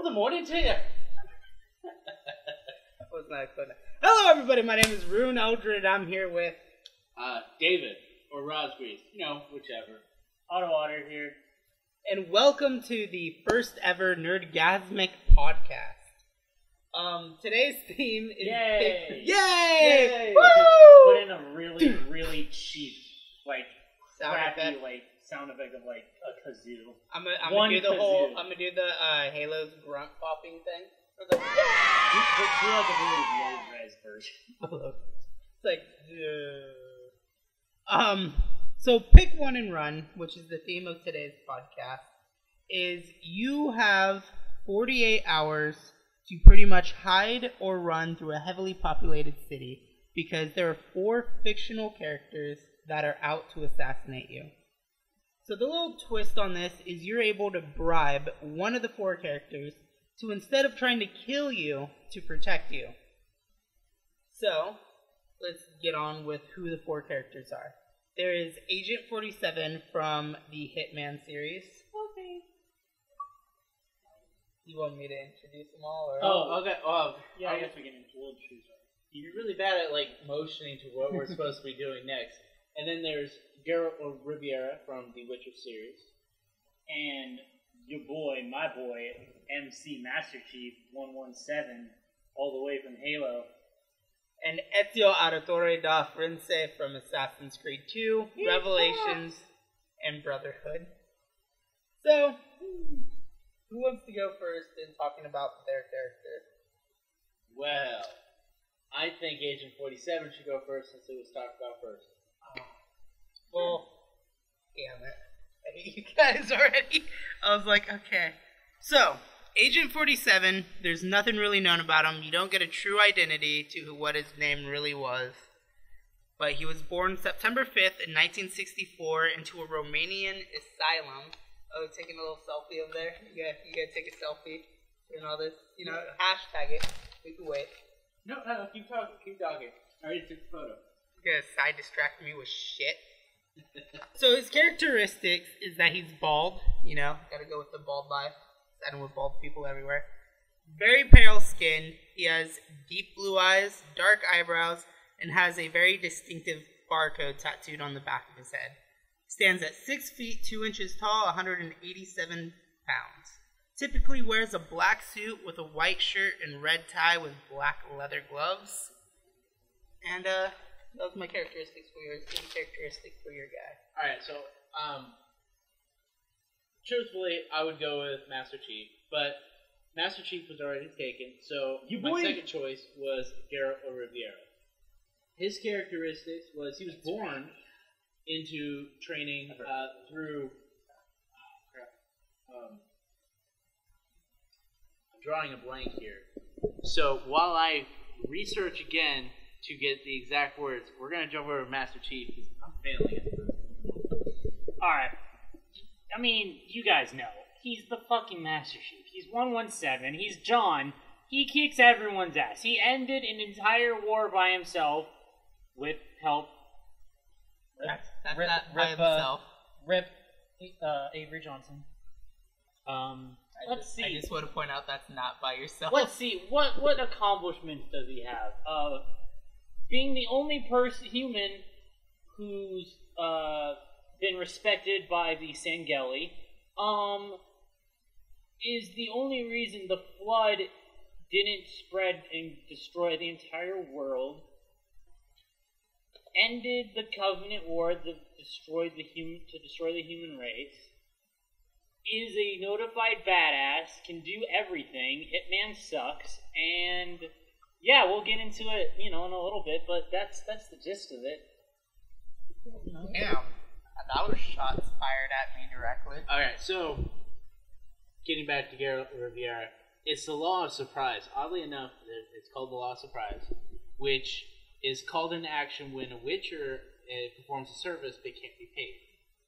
the morning to you. That was not good. Hello, everybody. My name is Ryunn Eldred. I'm here with David or Rosgreaves, whichever. Auto Otter here. And welcome to the first ever Nerdgazmic podcast. Today's theme is Yay! Yay! Woo! Put in a really cheap, crappy, sound effect of a kazoo. I'm gonna do the Halo's grunt popping thing. Do like a really low-res version. It's like, So pick one and run, which is the theme of today's podcast. Is you have 48 hours to pretty much hide or run through a heavily populated city because there are 4 fictional characters that are out to assassinate you. So the little twist on this is you're able to bribe one of the 4 characters to, instead of trying to kill you, to protect you. So let's get on with who the 4 characters are. There is Agent 47 from the Hitman series. Okay. You want me to introduce them all? Or? Oh, okay. Yeah, I guess we can introduce them. You're really bad at motioning to what we're supposed to be doing next. And then there's Geralt of Rivia from the Witcher series. And my boy, MC Master Chief 117, all the way from Halo. And Ezio Auditore da Frense from Assassin's Creed 2, Revelations, and Brotherhood. So, who wants to go first in talking about their character? Well, I think Agent 47 should go first since it was talked about first. Well, damn it. I hate you guys already. I was like, okay. So, Agent 47, there's nothing really known about him. You don't get a true identity to what his name really was. But he was born September 5th in 1964 into a Romanian asylum. Oh, taking a little selfie over there. You gotta take a selfie. Doing all this. Hashtag it. We can wait. No, keep talking. I already took the photo. You're gonna side distract me with shit. So his characteristics is that he's bald. Gotta go with the bald vibe. Saddle with bald people everywhere. Very pale skin. He has deep blue eyes, dark eyebrows, and has a very distinctive barcode tattooed on the back of his head. Stands at 6 feet 2 inches tall, 187 pounds. Typically wears a black suit with a white shirt and red tie with black leather gloves. And that was my characteristics for your guy. Alright, so truthfully, I would go with Master Chief, but Master Chief was already taken, so my second choice was Geralt of Rivia. His characteristics was he was born into training through... I'm drawing a blank here. So while I research again to get the exact words, we're going to jump over to Master Chief because I'm failing it. Alright. I mean, you guys know. He's the fucking Master Chief. He's 117. He's John. He kicks everyone's ass. He ended an entire war by himself with help. That's not by himself. Rip Avery Johnson. Let's see. I just want to point out that's not by yourself. Let's see. What accomplishments does he have? Being the only human who's been respected by the Sangeli, is the only reason the flood didn't spread and destroy the entire world, ended the Covenant War that destroyed the human race, is a notified badass, can do everything, Hitman sucks, and yeah, we'll get into it, in a little bit, but that's the gist of it. Damn. That was shots fired at me directly. Alright, so, getting back to Geralt of Rivia, it's the law of surprise. Oddly enough, it's called the law of surprise, which is called into action when a Witcher performs a service they can't be paid.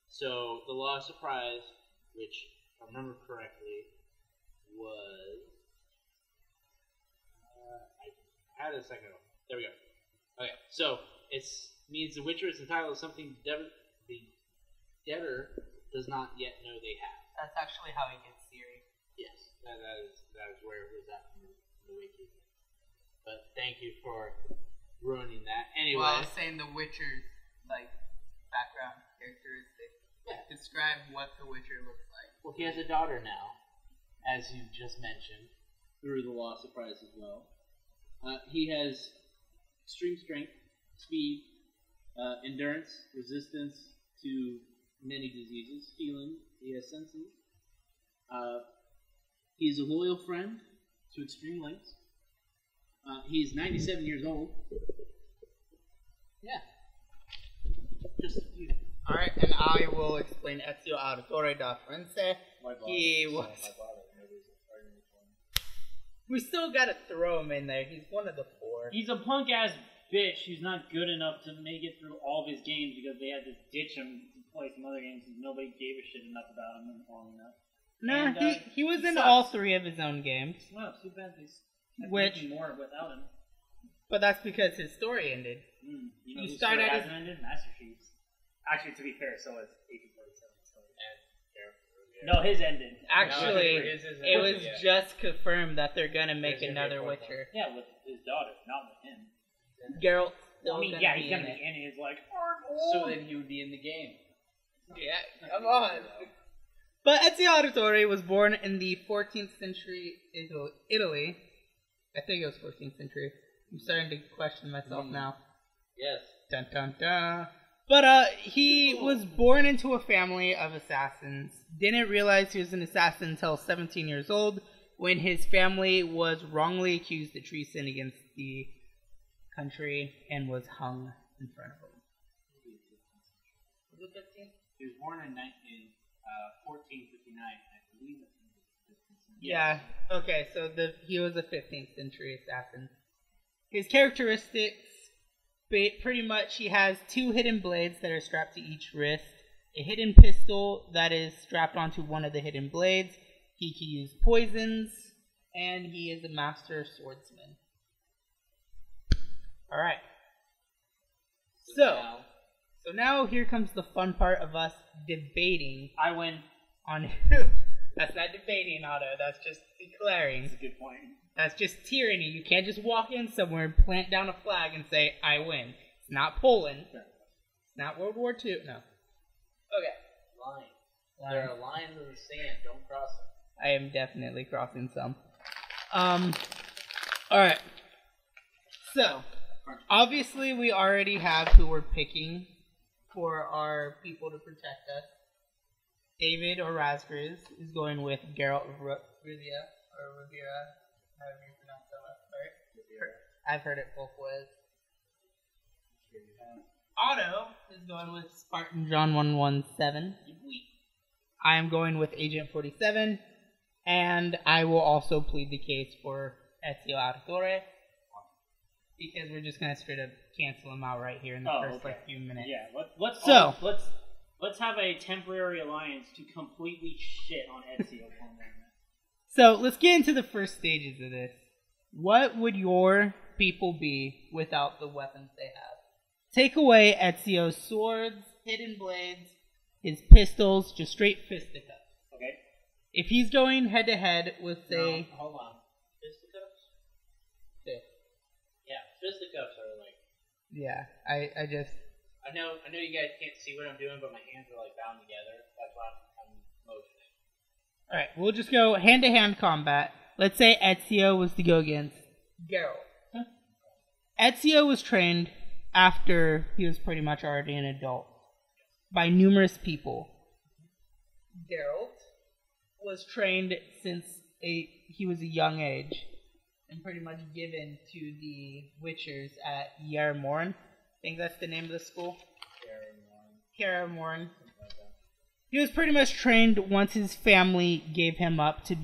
So, the law of surprise, which, if I remember correctly, was... I had it a second ago. There we go. Okay, so, it means the Witcher is entitled to something the debtor does not yet know they have. That's actually how he gets Siri. Yes. that is where it was at in the wiki. But thank you for ruining that. Anyway, well, I was saying the Witcher's like background characteristics. Yeah. Describe what the Witcher looks like. Well, he has a daughter now, as you just mentioned, through the Lost Surprise as well. He has extreme strength, speed, endurance, resistance to many diseases, healing. He has senses. He's a loyal friend to extreme lengths. He's 97 years old. Yeah. Just a few. Alright, and I will explain Ezio Auditore da Firenze. He was... We still gotta throw him in there. He's one of the four. He's a punk ass bitch who's not good enough to make it through all of his games because they had to ditch him to play some other games and nobody gave a shit enough about him long enough. No, And, he was in sucks. all three of his own games. Well, too bad they kept Which- making more without him. But that's because his story ended. You know You who start story at hasn't ended? Master Chief's. Actually, to be fair, so is 1847. So. No, his ended. Actually, His is it was ended. just confirmed that they're gonna make There's another your big Witcher. Yeah, with his daughter, not with him. Geralt. I mean, yeah, he's gonna be in it. He's like, So then he would be in the game. Yeah, come on. But Ezio Auditore was born in the 14th century Italy. I think it was 14th century. I'm starting to question myself now. Yes. Dun dun dun. But he was born into a family of assassins. Didn't realize he was an assassin until 17 years old, when his family was wrongly accused of treason against the country and was hung in front of him. Was it 15? He was born in 1459, I believe. Yeah. Okay, so he was a 15th century assassin. His characteristics, pretty much, he has 2 hidden blades that are strapped to each wrist, a hidden pistol that is strapped onto one of the hidden blades. He can use poisons, and he is a master swordsman. All right. So now here comes the fun part of us debating I win. on. That's not debating, Otto. That's just declaring. That's a good point. That's just tyranny. You can't just walk in somewhere and plant down a flag and say, I win. It's not Poland. It's not World War II. No. Okay. Line. There are lines in the sand. Don't cross them. I am definitely crossing some. Alright. So, obviously we already have who we're picking for our people to protect us. David or Razgriz is going with Geralt of Rivia, or Rivera, however you pronounce that last part. I've heard it both ways. Otto is going with Spartan John 117. I am going with Agent 47, and I will also plead the case for Ezio Auditore, because we're just gonna straight up cancel him out right here in the first few minutes. Yeah, let's have a temporary alliance to completely shit on Ezio for a moment. So let's get into the first stages of this. What would your people be without the weapons they have? Take away Ezio's swords, hidden blades, his pistols, just straight fisticuffs. Okay. If he's going head to head with, say, No, hold on. Fisticuffs? Okay. Yeah, fisticuffs are like. Yeah, I just. I know you guys can't see what I'm doing, but my hands are like bound together. That's why I'm motioning. All right, we'll just go hand to hand combat. Let's say Ezio was to go against Geralt. Huh? Ezio was trained after he was pretty much already an adult by numerous people. Geralt was trained since he was a young age and pretty much given to the Witchers at Yermorn. I think that's the name of the school. Yermorn. He was pretty much trained once his family gave him up to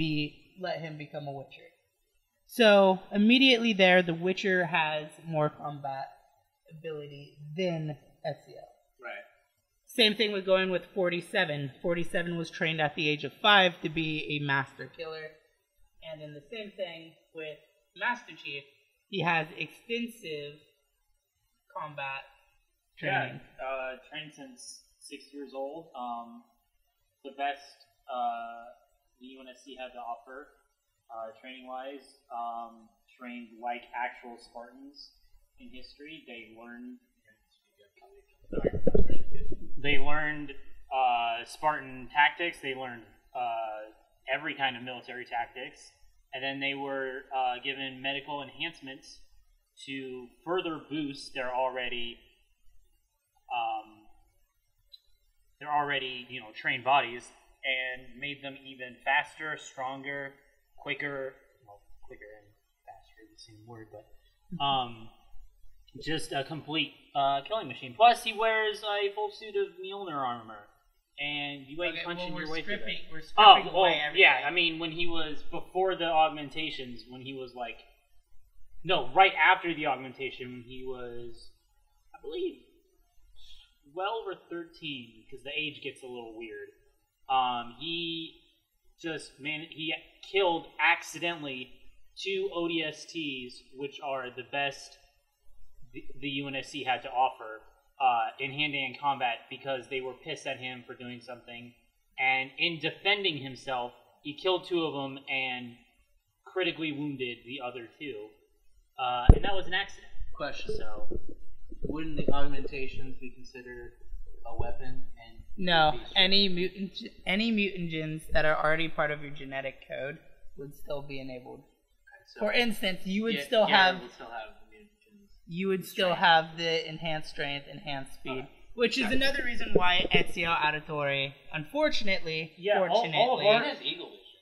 let him become a Witcher. So immediately there, the Witcher has more combat ability than Ezio. Right. Same thing with going with 47. 47 was trained at the age of 5 to be a master killer. And then the same thing with Master Chief. He has extensive combat training. Yeah, trained since 6 years old. The best the UNSC had to offer training-wise, trained like actual Spartans in history. They learned Spartan tactics. They learned every kind of military tactics, and then they were given medical enhancements to further boost their already trained bodies, and made them even faster, stronger, quicker. Well, quicker and faster are the same word, but just a complete killing machine. Plus, he wears a full suit of Mjolnir armor, and you ain't punching your way through it. We're stripping away everything. Yeah, I mean, when he was before the augmentations, when he was right after the augmentation, when he was, I believe, 12 or 13, because the age gets a little weird. He killed accidentally 2 ODSTs, which are the best the UNSC had to offer in hand-to-hand combat, because they were pissed at him for doing something. And in defending himself, he killed 2 of them and critically wounded the other 2. And that was an accident. Question. So, wouldn't the augmentations be considered a weapon? And No, any mutagens that are already part of your genetic code would still be enabled. So For instance, you would Garrett still have would still have the mutagens. you would still have the enhanced strength, enhanced speed, which is Gotcha. another reason why Ezio Auditore, unfortunately, all of fortunately, our- He has eagle vision.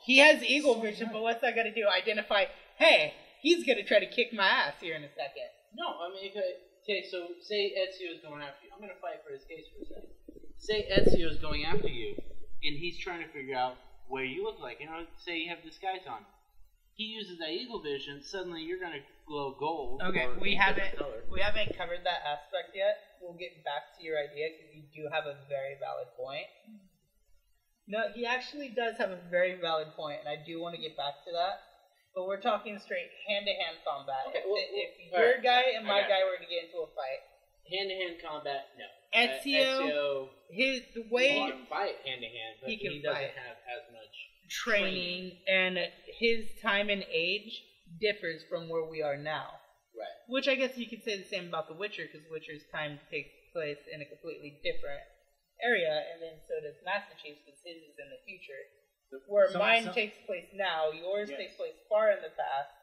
he has eagle vision. But what's that got to do? Identify, hey, he's gonna try to kick my ass here in a second. No, I mean, okay, so say Ezio is going after you. I'm going to fight for his case for a second. Say Ezio is going after you, and he's trying to figure out where you look like. Say you have disguise on. He uses that eagle vision. Suddenly, you're going to glow gold. Okay, or we a haven't different color. covered that aspect yet. We'll get back to your idea because you do have a very valid point. No, he actually does have a very valid point, and I do want to get back to that. But we're talking straight hand-to-hand combat. Okay, if all your right, guy and I my got guy you. were to get into a fight, Hand-to-hand combat, no. Ezio, the he way can fight hand-to-hand, but He he, can doesn't fight. have as much training and his time and age differs from where we are now. Right. Which I guess you could say the same about The Witcher, because Witcher's time takes place in a completely different area, and then so does Master Chief's, because his is in the future. Where mine takes place now, yours Yes. takes place far in the past.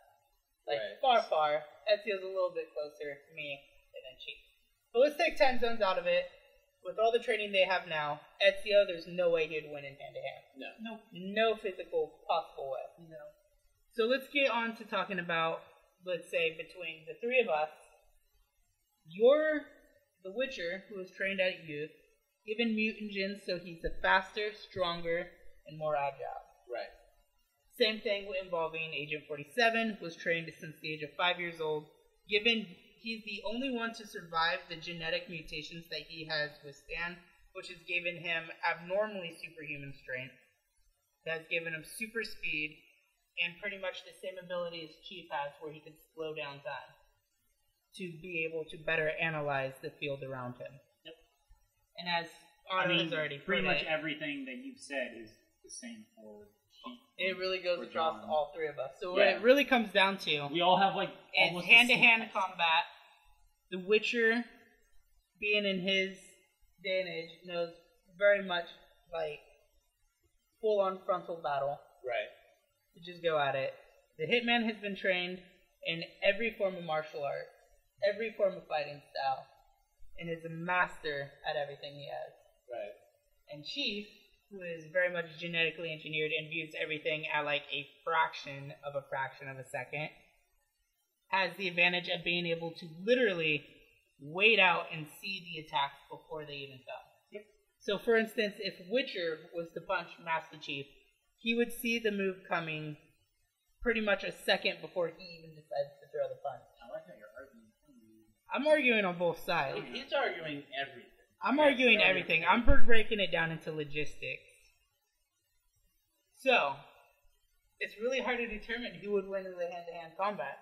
Right. Far. Ezio's a little bit closer to me, and then Chief. But let's take time zones out of it. With all the training they have now, Ezio, there's no way he'd win in hand-to-hand. No. No physical possible way. No. So let's get on to talking about, let's say, between the three of us, you're the Witcher who was trained at youth, given mutagens so he's a faster, stronger, and more agile. Right. Same thing involving Agent 47, was trained since the age of 5 years old, given he's the only one to survive the genetic mutations that he has withstand, which has given him abnormally superhuman strength, that's given him super speed, and pretty much the same ability as Chief has, where he can slow down time to be able to better analyze the field around him. Yep. And as Otto has already pretty put much it, everything that you've said is the same for Chief. it really goes for across John. all three of us. So Yeah. what it really comes down to We all have is almost the hand-to-hand same- combat. The Witcher, being in his day and age, knows very much full-on frontal battle. Right. To just go at it. The Hitman has been trained in every form of martial art, every form of fighting style, and is a master at everything he has. Right. And Chief, who is very much genetically engineered and views everything at a fraction of a second, has the advantage of being able to literally wait out and see the attacks before they even come. Yep. So, for instance, if Witcher was to punch Master Chief, he would see the move coming pretty much a second before he even decides to throw the punch. I like how you're arguing. I'm arguing on both sides. He's arguing everything. I'm Yeah, arguing you're everything. arguing I'm breaking it down into logistics. So, it's really hard to determine who would win in the hand-to-hand combat.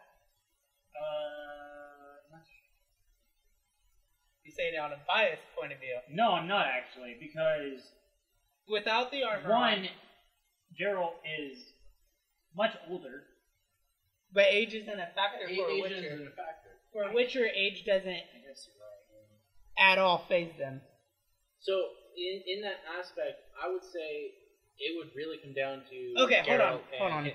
You say it on a biased point of view. No, I'm not actually, because Without the armor one, Geralt is much older. But age isn't a factor for a Age Witcher. isn't a factor. For a Witcher, age doesn't I guess you're right. at all phase them. So in that aspect, I would say it would really come down to Okay, hold Geralt on. and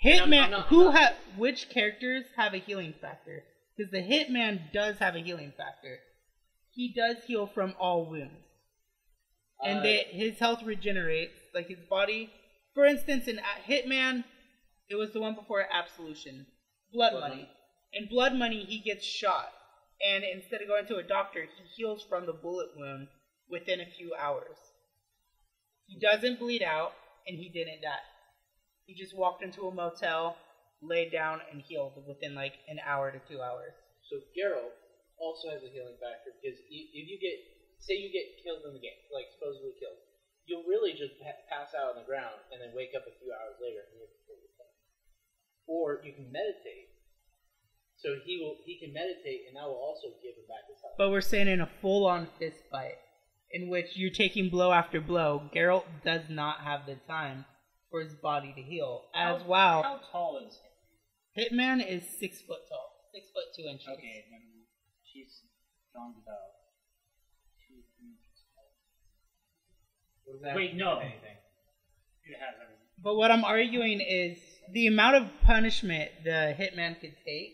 Hitman. Hitman, which characters have a healing factor? Because the Hitman does have a healing factor. He does heal from all wounds. And his health regenerates, like his body. For instance, in Hitman, it was the one before Absolution. Blood Money. In Blood Money, he gets shot. And instead of going to a doctor, he heals from the bullet wound within a few hours. He doesn't bleed out, and he didn't die. He just walked into a motel, laid down, and healed within like an hour to 2 hours. So Geralt also has a healing factor because if you get, say you get killed in the game, like supposedly killed, you'll really just pass out on the ground and then wake up a few hours later and you're completely fine. Or you can meditate. So he can meditate, and that will also give him back his health. But we're saying in a full-on fist fight, in which you're taking blow after blow, Geralt does not have the time for his body to heal. How tall is Hitman is 6 foot tall, 6 foot 2 inches. Okay, then she's John's about 2-3 inches tall. What does that Wait, mean? no. Anything? It has everything. But what I'm arguing is the amount of punishment the Hitman could take,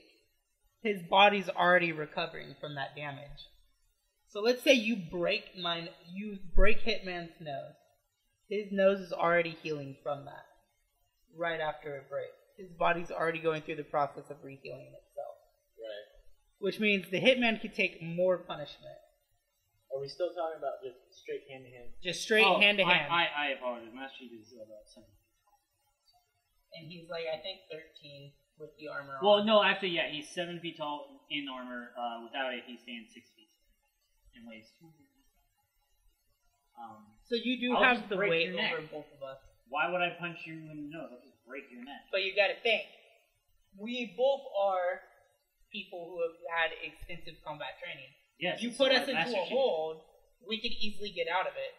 his body's already recovering from that damage. So let's say you break Hitman's nose. His nose is already healing from that. Right after it breaks. His body's already going through the process of rehealing itself. Right. Which means the Hitman could take more punishment. Are we still talking about just straight hand to hand? Just straight hand to hand. I apologize. Master Chief is about 7. And he's like, I think 13 with the armor on. Well, no, actually, yeah, he's 7 feet tall in armor. Without it, he stands 6 feet and weighs 200. So you do I'll have just the break weight your neck. over both of us. Why would I punch you in the nose? I'll just break your neck. But you gotta think. We both are people who have had extensive combat training. Yes. You put us into a hold, we could easily get out of it.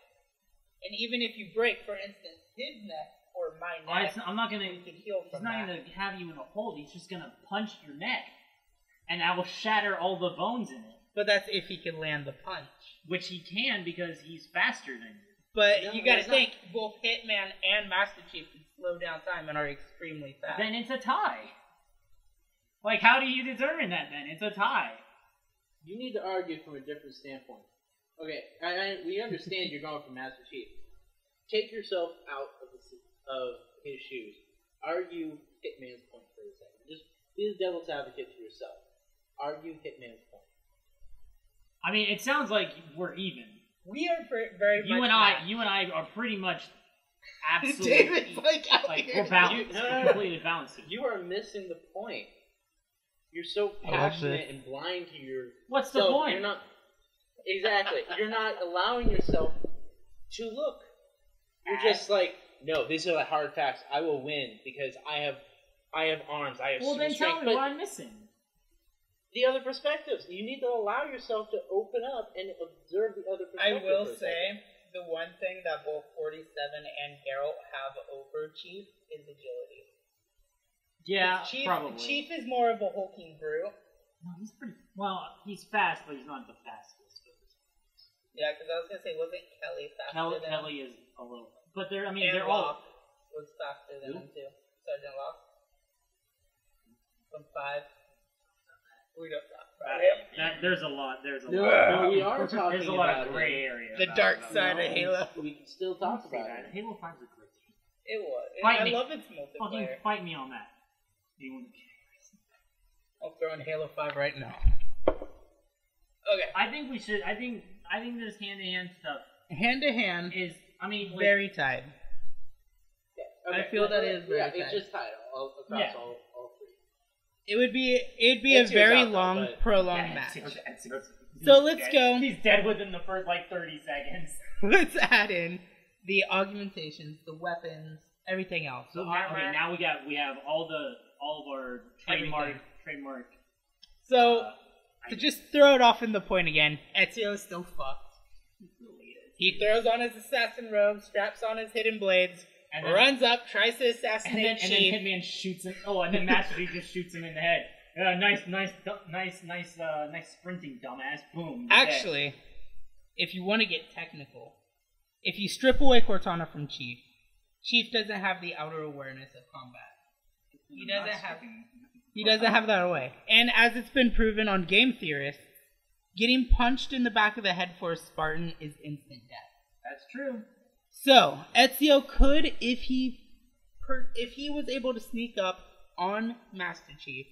And even if you break, for instance, his neck or my neck, I'm not gonna. we could heal He's from not that. gonna have you in a hold. He's just gonna punch your neck, and I will shatter all the bones in it. But that's if he can land the punch. Which he can because he's faster than you. But No, you gotta that's think, both Hitman and Master Chief can slow down time and are extremely fast. Then it's a tie. Like, how do you determine that then? It's a tie. You need to argue from a different standpoint. Okay, we understand you're going for Master Chief. Take yourself out of his shoes. Argue Hitman's point for a second. Just be the devil's advocate to yourself. Argue Hitman's point. I mean, it sounds like we're even. We are very You much and I are pretty much absolutely. David's like out here. we're balanced. No. Completely balanced. You are missing the point. You're so I love passionate this. and blind to your. What's the point? You're not exactly. You're not allowing yourself to look. You're just like, no. These are the hard facts. I will win because I have arms. I have Well, then strength. tell me But what I'm missing. the other perspectives. You need to allow yourself to open up and observe the other I perspectives. will say, the one thing that both 47 and Geralt have over Chief is agility. Yeah, Chief, probably. Chief is more of a hulking brute. No, he's pretty. Well, he's fast, but he's not the fastest. Yeah, because I was gonna say, wasn't Kelly faster than him? Kelly is a little. But they're. I mean, And they're Locke all. was faster than Who? him too. Sergeant Locke. From 5. We don't talk about him. There's a lot. There's a No, lot. no, we are talking There's a lot about of gray area. The about dark it. side No, of Halo. We can still talk about it. Halo 5's a great game. It was. Fight I me. love its Fucking multiplayer. fight me on that. You want to- I'll throw in Halo 5 right now. Okay. I think we should. I think this hand-to-hand stuff Hand to hand is. I mean, like, very tied. Okay, I feel that is very it's tight. just tied across Yeah. all three. It'd be a It's very yours out, though, long, but- prolonged yeah, match. it's- So he's let's dead. go. He's dead within the first 30 seconds. Let's add in the augmentations, the weapons, everything else. So The now, armor. now we have all of our trademark. So to just throw it off in the point again, Ezio is still fucked. He throws on his assassin robe, straps on his hidden blades, And then, runs up, tries to assassinate and then Chief. Hitman shoots him. Oh, and then Master Chief just shoots him in the head. Nice sprinting, dumbass. Boom. Actually, if you want to get technical, if you strip away Cortana from Chief, Chief doesn't have the outer awareness of combat. He doesn't have that away. And as it's been proven on Game Theorists, getting punched in the back of the head for a Spartan is instant death. That's true. So, Ezio could, if he was able to sneak up on Master Chief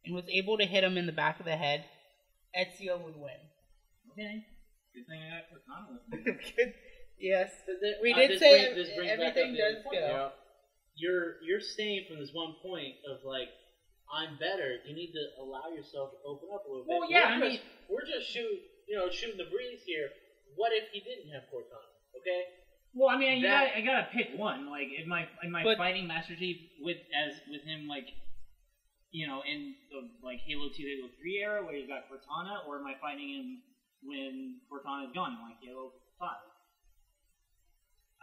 and was able to hit him in the back of the head, Ezio would win. Okay. Good thing I got Cortana with me. Yes, we did say everything does go. You know, you're staying from this one point of like, I'm better. You need to allow yourself to open up a little bit. Well, yeah, we're just shooting the breeze here. What if he didn't have Cortana? Okay. Well, I mean, I gotta pick one. Like, am I fighting Master Chief with him like, in the like Halo 2, Halo 3 era where he's got Cortana, or am I fighting him when Cortana's gone in like Halo 5?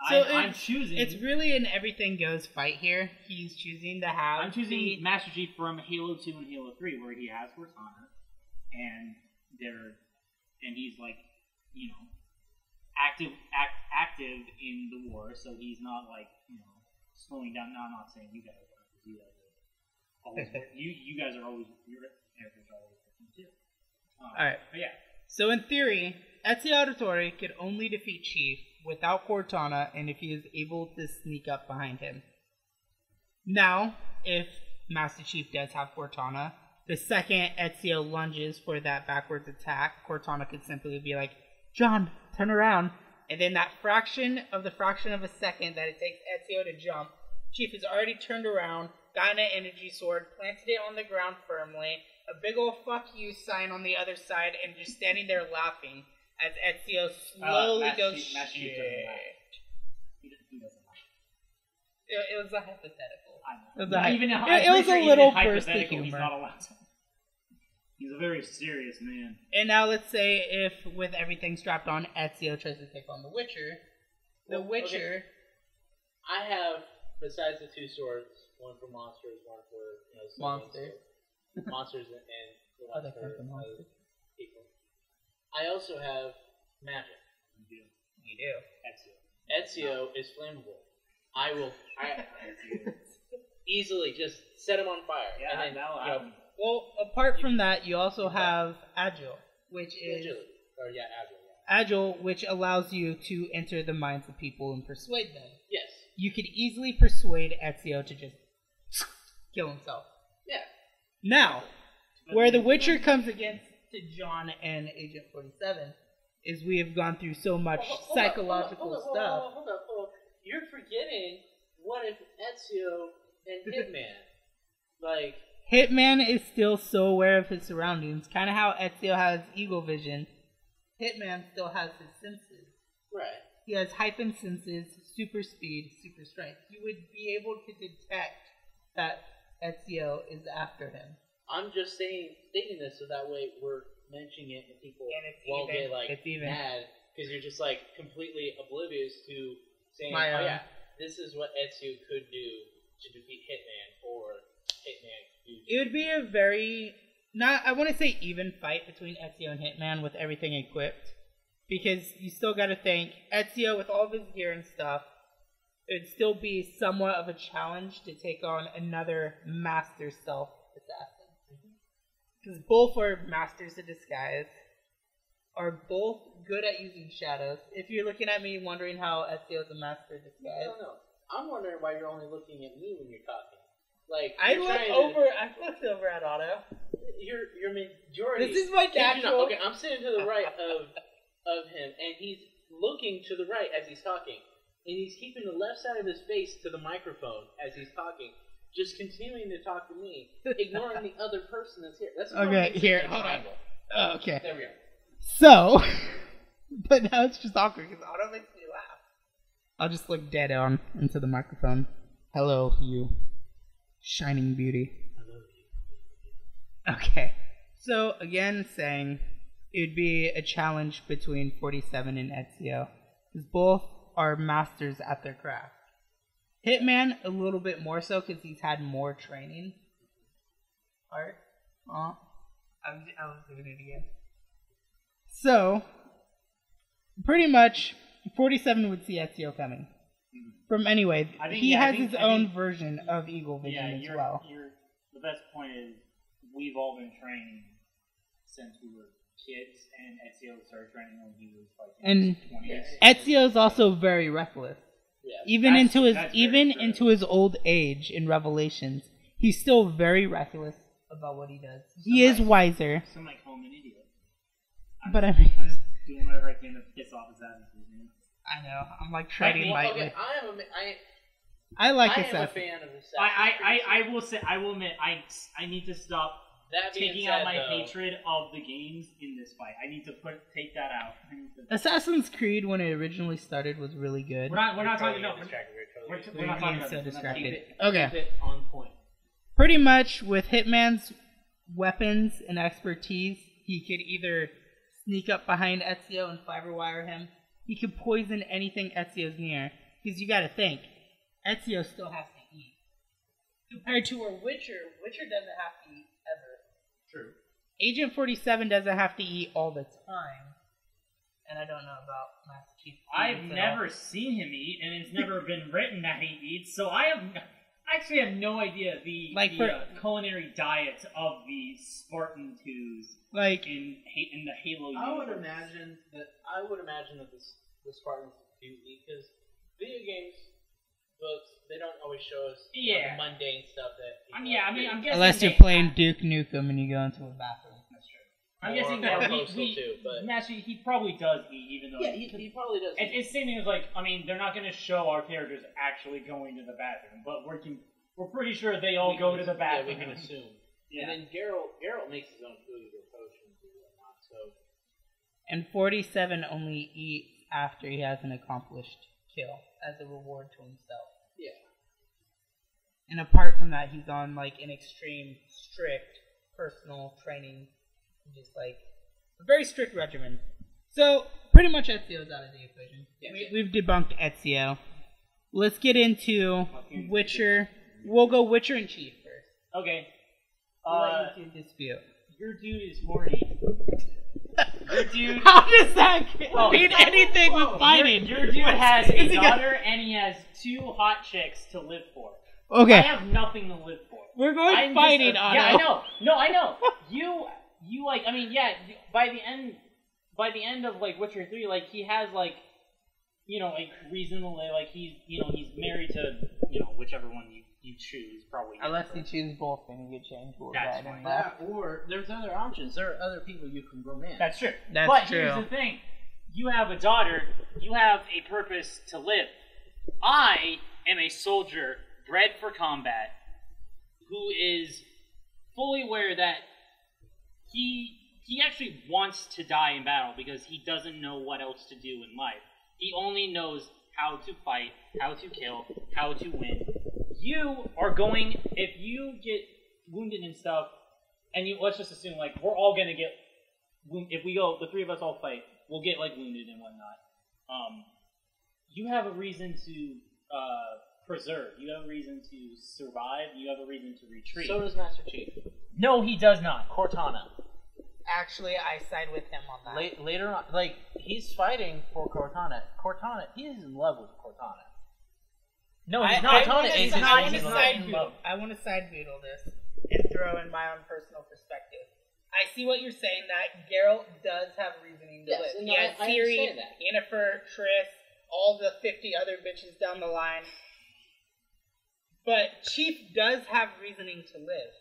So I'm choosing. It's really an everything goes fight here. He's choosing to have. I'm choosing Master Chief from Halo 2 and Halo 3, where he has Cortana, and he's like, active in the war, so he's not like slowing down. No, I'm not saying you guys are, because you guys are always you guys are always your characters are always working too. All right, but yeah. So in theory, Ezio Auditore could only defeat Chief without Cortana, and if he is able to sneak up behind him. Now, if Master Chief does have Cortana, the second Ezio lunges for that backwards attack, Cortana could simply be like, John, turn around. And then that fraction of a second that it takes Ezio to jump, Chief has already turned around, gotten an energy sword, planted it on the ground firmly, a big ol' fuck you sign on the other side, and just standing there laughing as Ezio slowly goes, shit. He doesn't laugh. It was a hypothetical. It was a little burst of humor. He's not allowed to. He's a very serious man. And now let's say if, with everything strapped on, Ezio tries to take on the Witcher. Okay. I have, besides the two swords, one for monsters, one for monsters and the one for people. I also have magic. You do. Ezio is flammable. I will easily just set him on fire. Yeah, and then, that'll well, apart from that, you also have Agile, which is Agile, which allows you to enter the minds of people and persuade them. Yes. You could easily persuade Ezio to just kill himself. Yeah. Now, where The Witcher comes against to John and Agent 47 is we have gone through so much psychological stuff. Hold up. You're forgetting what if Ezio and Hitman, like... Hitman is still so aware of his surroundings, kind of how Ezio has eagle vision. Hitman still has his senses. Right. He has heightened senses, super speed, super strength. You would be able to detect that Ezio is after him. I'm just stating this so that way we're mentioning it and people won't get mad because you're just like completely oblivious to saying, this is what Ezio could do to defeat Hitman or Hitman. It would be a very, I want to say even fight between Ezio and Hitman with everything equipped. Because you still got to think, Ezio with all of his gear and stuff, it would still be somewhat of a challenge to take on another master self assassin. Because both are masters of disguise, are both good at using shadows. If you're looking at me wondering how Ezio is a master of disguise. No. I'm wondering why you're only looking at me when you're talking. Like I looked over at Otto. Your majority. This is my natural. Okay, I'm sitting to the right of him, and he's looking to the right as he's talking, and he's keeping the left side of his face to the microphone as he's talking, just continuing to talk to me, ignoring the other person that's here. That's okay. Here, hold on. Oh, okay. There we go. So, but now it's just awkward because Otto makes me laugh. I'll just look dead on into the microphone. Hello, you. Shining beauty. Okay. So, again, saying it would be a challenge between 47 and Ezio. Because both are masters at their craft. Hitman a little bit more so because he's had more training. Alright. I was doing it again. So, pretty much, 47 would see Ezio coming. From anyway, he has his own version of Eagle Vision as well. The best point is, we've all been training since we were kids, and Ezio started training when he was like in his 20s. Ezio is also very reckless. Yeah. Even into his old age in Revelations, he's still very reckless about what he does. He is wiser. Some might call him an idiot. I'm just doing whatever I can to piss off Assassin's Creed. I know. I'm like treading lightly. Okay, I like I Assassin's. am a fan of Assassin's Creed. I will admit, I need to stop taking out my hatred of the games in this fight. I need to take that out. Assassin's Creed, when it originally started, was really good. We're not talking about. We're not talking about so distracted. Keep it on point. Pretty much with Hitman's weapons and expertise, he could either sneak up behind Ezio and fiber wire him. He could poison anything Ezio's near. Because you gotta think, Ezio still has to eat. Compared to a Witcher doesn't have to eat ever. True. Agent 47 doesn't have to eat all the time. And I don't know about Master Chief. I've never seen him eat, and it's never been written that he eats, so I actually have no idea the culinary diet of the Spartan twos in the Halo universe. I would imagine that the Spartans do eat, because video games, books, they don't always show us the mundane stuff that. I'm guessing unless you're playing Duke Nukem and you go into a bathroom. That's true. I'm guessing that he probably does eat, even though he probably does. It's same thing as they're not going to show our characters actually going to the bathroom, but we're pretty sure they all go to the bathroom. Yeah, we can assume. Yeah. And then Geralt makes his own food or potions or whatnot. So. And 47 only eats after he has an accomplished kill as a reward to himself. Yeah. And apart from that, he's on an extreme, strict personal training, just a very strict regimen. So pretty much Ezio's out of the equation. Yeah, we've debunked Ezio. Let's get into Witcher. We'll go Witcher and Chief first. Okay. Dispute. Your dude is horny. Your dude. How does that mean anything with fighting? Your dude has a daughter and he has 2 hot chicks to live for. Okay. I have nothing to live for. We're going fighting on it. Yeah, I know. No, I know. You by the end of Witcher 3, he has reason to live, he's married to whichever one you choose, probably. Unless you choose both, then you get changed. That's fine. Or there's other options. There are other people you can romance. That's true. That's true. Here's the thing: you have a daughter. You have a purpose to live. I am a soldier bred for combat, who is fully aware that he actually wants to die in battle because he doesn't know what else to do in life. He only knows how to fight, how to kill, how to win. You are going, if you get wounded and stuff, and let's just assume we're all gonna get wounded. If we go, the 3 of us all fight, we'll get wounded and whatnot. You have a reason to preserve. You have a reason to survive. You have a reason to retreat. So does Master Chief. No, he does not. Cortana. Actually, I side with him on that. Later on, he's fighting for Cortana. Cortana, he is in love with Cortana. No, he's not. I want to side boodle this and throw in my own personal perspective. I see what you're saying, that Geralt does have reasoning to live. No, he has Ciri, Yennefer, Triss, all the 50 other bitches down the line. But Chief does have reasoning to live.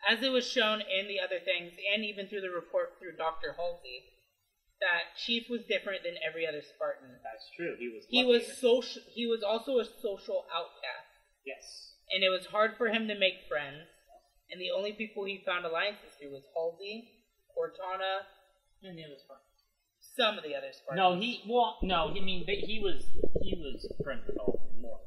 As it was shown in the other things, and even through the report through Dr. Halsey, that Chief was different than every other Spartan. That's true. He was also a social outcast. Yes. And it was hard for him to make friends. And the only people he found alliances through was Halsey, Cortana, and the other Spartans. Some of the other Spartans. He was friends with all of them more.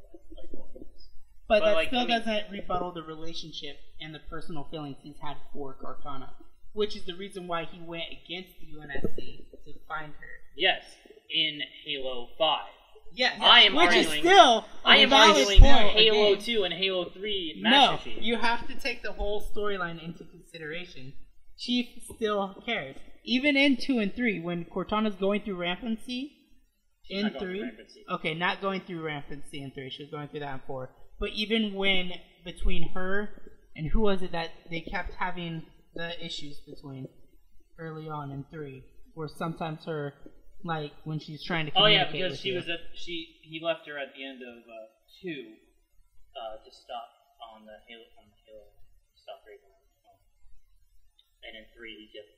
But that still doesn't rebuttal the relationship and the personal feelings he's had for Cortana, which is the reason why he went against the UNSC to find her. Yes, in Halo 5. Yes, I am which arguing- is still I am valid arguing point Halo again. 2 and Halo 3 No, Master Chief. you have to take the whole storyline into consideration. Chief still cares. Even in 2 and 3, when Cortana's going through rampancy, in not going 3, through rampancy. okay, not going through rampancy in 3, she was going through that in 4. But even when, between her and who was it that they kept having the issues between early on in 3, where sometimes her, like, when she's trying to Oh yeah, communicate because with she you. was at he left her at the end of 2 to stop on the Halo stop Raven. And in 3 he just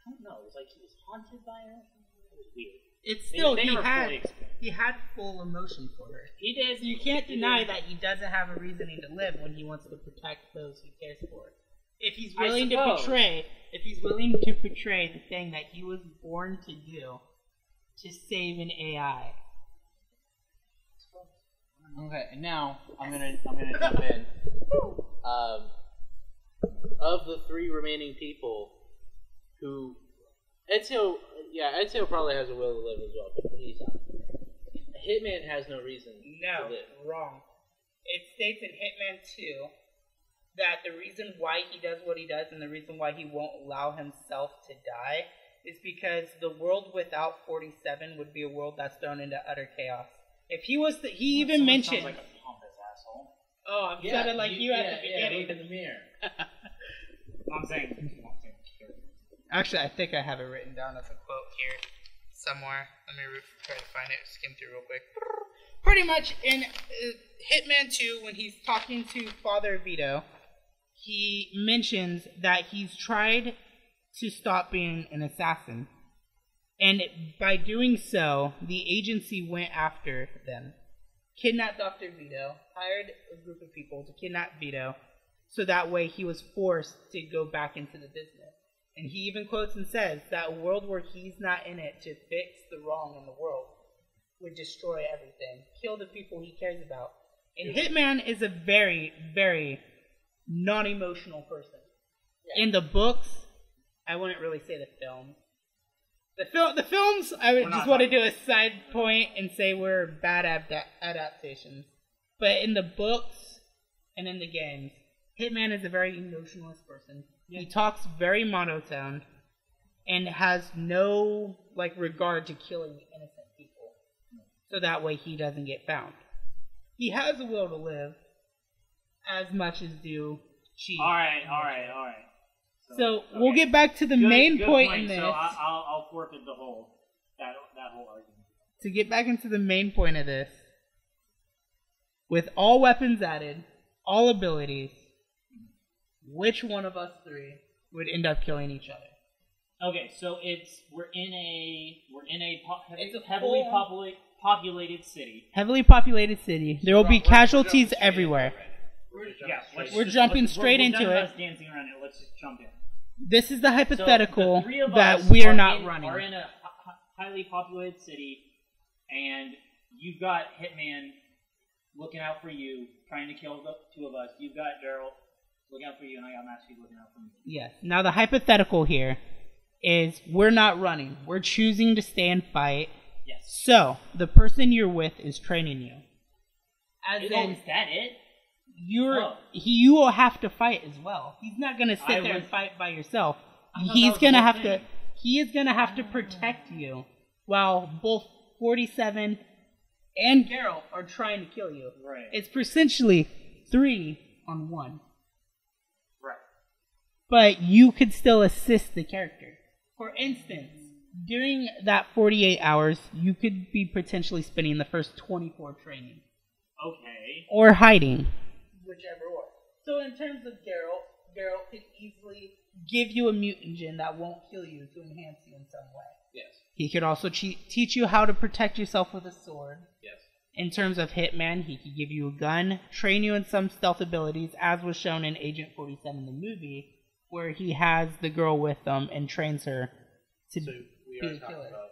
I don't know, it was like he was haunted by her. It was weird. It's still, They he never fully explained. had full emotion for her. He did. So you can't deny that he doesn't have a reasoning to live when he wants to protect those he cares for. If he's I willing to suppose. portray, the thing that he was born to do, to save an AI. Okay, and now I'm gonna jump in. Of the 3 remaining people who Ezio probably has a will to live as well, but he's not. Hitman has no reason to live. Wrong. It states in Hitman 2 that the reason why he does what he does and the reason why he won't allow himself to die is because the world without 47 would be a world that's thrown into utter chaos. If he was to, he even mentioned. Sounds like a pompous asshole. Oh, I'm sounding like you at the beginning. Look in the mirror. I'm saying. Actually, I think I have it written down as a quote here somewhere. Let me try to find it. Skim through real quick. Pretty much in Hitman 2, when he's talking to Father Vito, he mentions that he's tried to stop being an assassin. And by doing so, the agency went after them. Kidnapped Dr. Vito, hired a group of people to kidnap Vito, so that way he was forced to go back into the business. And he even quotes and says that a world where he's not in it to fix the wrong in the world would destroy everything, kill the people he cares about. And Hitman is a very, very non-emotional person. Yeah. In the books, I wouldn't really say the films. The films, I would just want to do a side point and say were bad adaptations. But in the books and in the games, Hitman is a very emotionless person. Yeah. He talks very monotone and has no regard to killing innocent people. So that way he doesn't get found. He has a will to live, as much as do Chief. Alright. So we'll get back to the main point in this. So I'll forfeit that whole argument. To get back into the main point of this, with all weapons added, all abilities, which one of us 3 would end up killing each other? Okay, so we're in a It's a heavily full- populated city. Heavily populated city. There will be casualties everywhere. We're jumping straight into We're done it. us dancing around it. Let's just jump in. This is the hypothetical So the 3 of that us we are not running. Are in a highly populated city, and you've got Hitman looking out for you, trying to kill the 2 of us. You've got Daryl looking out for you, and I got Matthew looking out for me. Yes. Now the hypothetical here is we're not running. We're choosing to stay and fight. Yes. So the person you're with is training you. Is that it? You will have to fight as well. He's not going to sit there and fight by yourself. He is going to have to protect you while both 47 and Geralt are trying to kill you. Right. It's essentially 3 on 1. Right. But you could still assist the character. For instance, during that 48 hours, you could be potentially spending the first 24 training. Okay. Or hiding. Whichever one. So in terms of Geralt could easily give you a mutagen that won't kill you to enhance you in some way. Yes. He could also teach you how to protect yourself with a sword. Yes. In terms of Hitman, he could give you a gun, train you in some stealth abilities, as was shown in Agent 47, the movie, where he has the girl with him and trains her to we be are a talking killer. about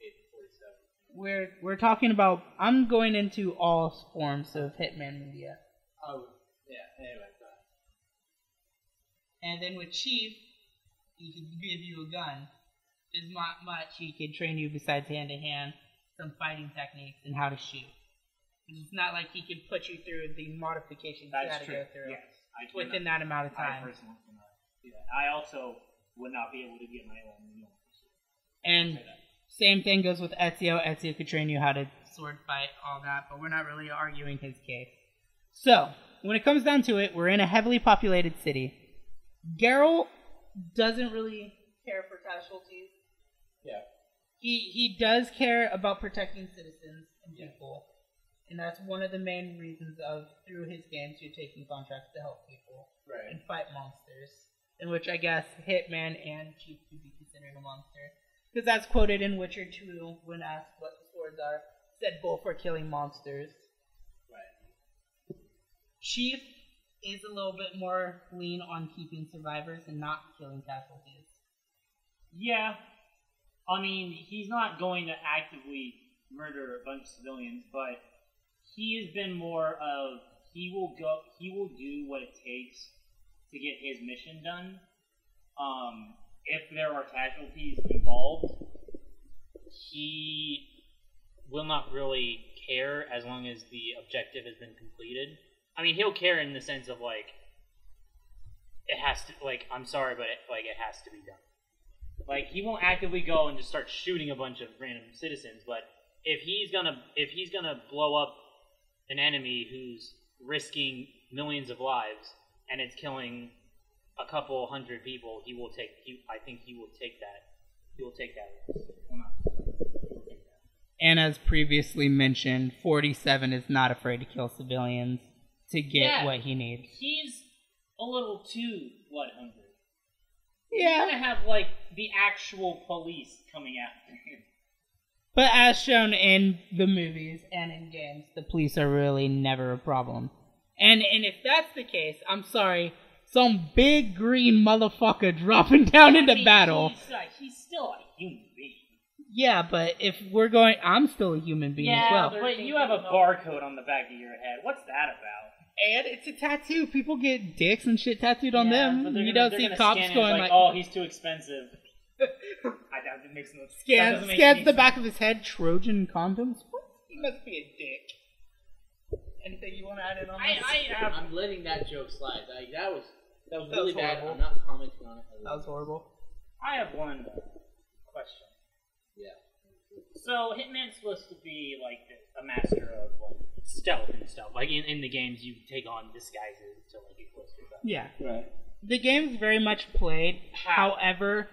Agent 47. We're talking about. I'm going into all forms of Hitman media. Oh, yeah. Anyway, And then with Chief, he could give you a gun. There's not much he could train you besides hand to hand. some fighting techniques and how to shoot. It's not like he can put you through the modifications you That's got to true. go through Yes, I cannot, within that amount of I time. personally cannot do that. I also would not be able to get my own meal. And same thing goes with Ezio. Ezio could train you how to sword fight, all that, but we're not really arguing his case. So, when it comes down to it, we're in a heavily populated city. Geralt doesn't really care for casualties. Yeah. He does care about protecting citizens and people. And that's one of the main reasons through his games, you're taking contracts to help people and fight monsters. In which I guess Hitman and Chief could be considered a monster. Because that's quoted in Witcher 2 when asked what the swords are. Said both for killing monsters. Right. Chief is a little bit more lean on keeping survivors and not killing casualties. Yeah. I mean, he's not going to actively murder a bunch of civilians, but he has been more of he will do what it takes to get his mission done. If there are casualties involved, he will not really care as long as the objective has been completed. I mean, he'll care in the sense of like it has to, like, I'm sorry, but it has to be done. Like, he won't actively go and just start shooting a bunch of random citizens, but if he's gonna blow up an enemy who's risking millions of lives and it's killing a couple hundred people, I think he will take that. He will take that risk. And as previously mentioned, 47 is not afraid to kill civilians to get what he needs. He's a little too blood hungry. Yeah. He's gonna have like the actual police coming after him. But as shown in the movies and in games, the police are really never a problem. And if that's the case, I'm sorry, some big green motherfucker dropping down into battle. He's still a human being. Yeah, but if we're going, I'm still a human being as well. Yeah, but you have a barcode on the back of your head. What's that about? And it's a tattoo. People get dicks and shit tattooed on them. You don't see cops scan it going like, oh, he's too expensive. That makes no sense. Scans the back of his head, Trojan condoms. What? He must be a dick. Anything you want to add in on this? I'm letting that joke slide. Like, that was really bad. horrible. I'm not commenting on it. That was horrible. I have one question. Yeah. So, Hitman's supposed to be like a master of like stealth and stuff. Like in the games, you take on disguises to like get close to stuff. Yeah. Right. The game's very much played. However,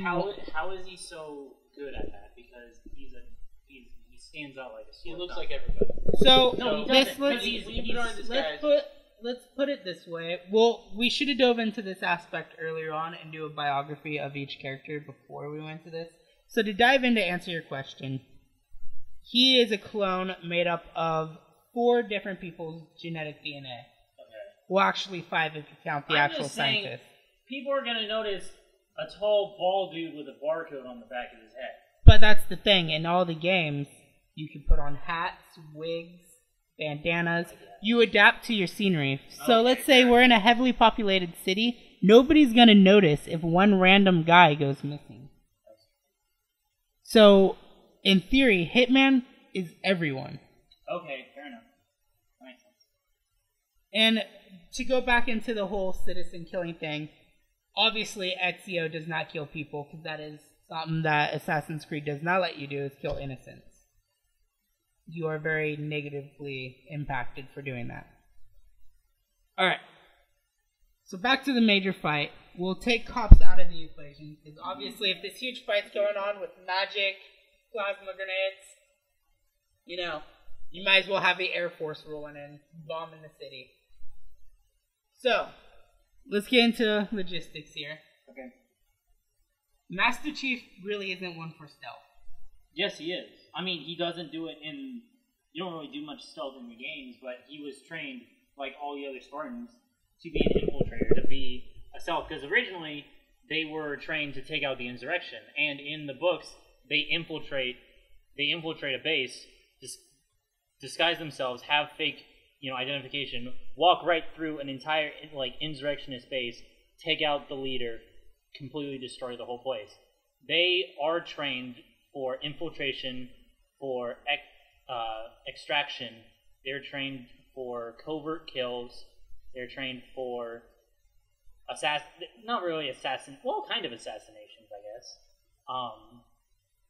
how is he so good at that? Because he stands out like a He sore looks thumb. like everybody. So No, he let's doesn't. 'Cause he's let's put it this way. Well, we should have dove into this aspect earlier on and do a biography of each character before we went to this. So to dive in to answer your question, he is a clone made up of 4 different people's genetic DNA. Okay. Well, actually 5 if you count the I'm actual just saying, scientist. people are gonna notice a tall, bald dude with a barcode on the back of his head. But that's the thing. In all the games, you can put on hats, wigs, bandanas. You adapt to your scenery. So let's say we're in a heavily populated city. Nobody's going to notice if one random guy goes missing. So, in theory, Hitman is everyone. Okay, fair enough. That makes sense. And to go back into the whole citizen killing thing, obviously Ezio does not kill people because that is something that Assassin's Creed does not let you do, is kill innocents. You are very negatively impacted for doing that. Alright. So back to the major fight. We'll take cops out of the equation, because obviously if this huge fight's going on with magic, plasma grenades, you might as well have the Air Force rolling in, bombing the city. So, let's get into logistics here. Okay. Master Chief really isn't one for stealth. Yes, he is. I mean, he doesn't do it in... You don't really do much stealth in the games, but he was trained, like all the other Spartans, to be an infiltrator, to be a stealth. Because originally, they were trained to take out the insurrection. And in the books, they infiltrate a base, disguise themselves, have fake, identification, walk right through an entire, insurrectionist base, take out the leader, completely destroy the whole place. They are trained for infiltration, for extraction. They're trained for covert kills. They're trained for not really kind of assassinations, I guess.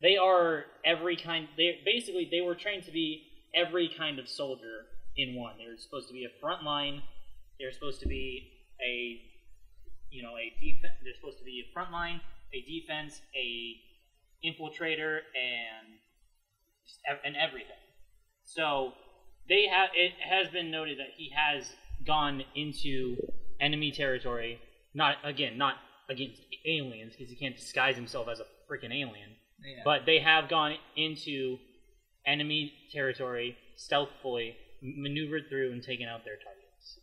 They are every kind. They were trained to be every kind of soldier in one. They're supposed to be a front line. They're supposed to be a defense. They're supposed to be a front line, a defense, a infiltrator, and everything. So it has been noted that he has gone into enemy territory, not against aliens, because he can't disguise himself as a freaking alien. Yeah. But they have gone into enemy territory stealthily, maneuvered through, and taken out their targets.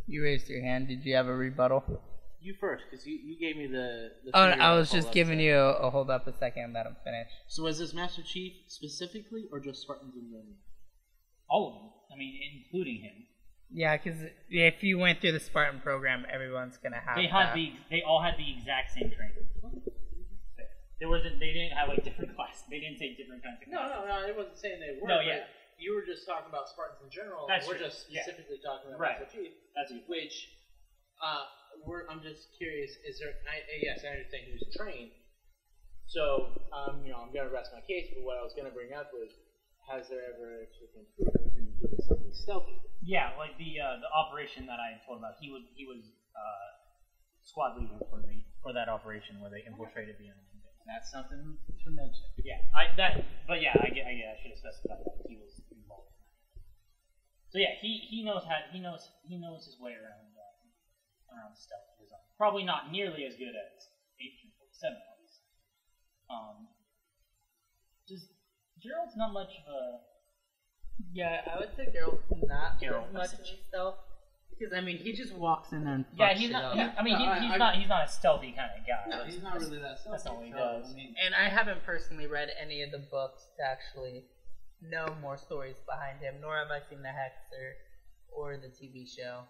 You raised your hand. Did you have a rebuttal? You first, because you gave me the I was just giving you a hold up a second and let him finish. So is this Master Chief specifically, or just Spartans in general? All of them. I mean, including him. Yeah, because if you went through the Spartan program, everyone's gonna have. They all had the exact same training. They didn't have like different classes. They didn't say different kinds of classes. No. I wasn't saying they were. No, yeah. You were just talking about Spartans in general. That's we're true. just specifically talking about Right. Master Chief. That's it. Which, I'm just curious. Is there? Yes, I understand he was trained. So, I'm gonna rest my case. But what I was gonna bring up was, has there ever been doing something stealthy? Yeah, like the operation that I told about. He was squad leader for that operation where they infiltrated the enemy. That's something to mention. Yeah, I should have specified that he was involved. So yeah, he knows his way around stealth. Probably not nearly as good as Agent 47 was. Just Gerald's not much of a. Yeah, I would say Gerald's not Gerald, as much of a stealth. Because he just walks in there and he's not. He's not a stealthy kind of guy. No, he's not really that stealthy. That's not what he does. And I haven't personally read any of the books to actually know more stories behind him, nor have I seen the Hexer or the TV show.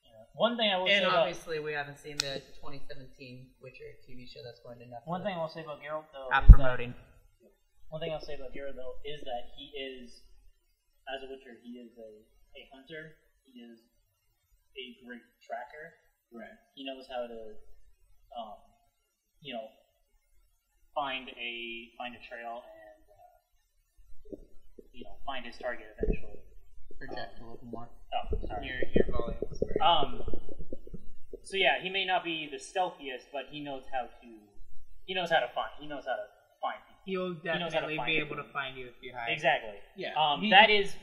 Yeah. One thing I will say and obviously we haven't seen the 2017 Witcher TV show that's going to Netflix. One thing I will say about Geralt though. One thing I'll say about Geralt though is that he is, as a Witcher, he is a hunter. He is a great tracker. Right. He knows how to, find a trail and, find his target eventually. Project a little more. Oh, sorry. Your volume is very So yeah, he may not be the stealthiest, but he knows how to find people. He'll definitely be able to find you if you hide. Exactly. Yeah. That is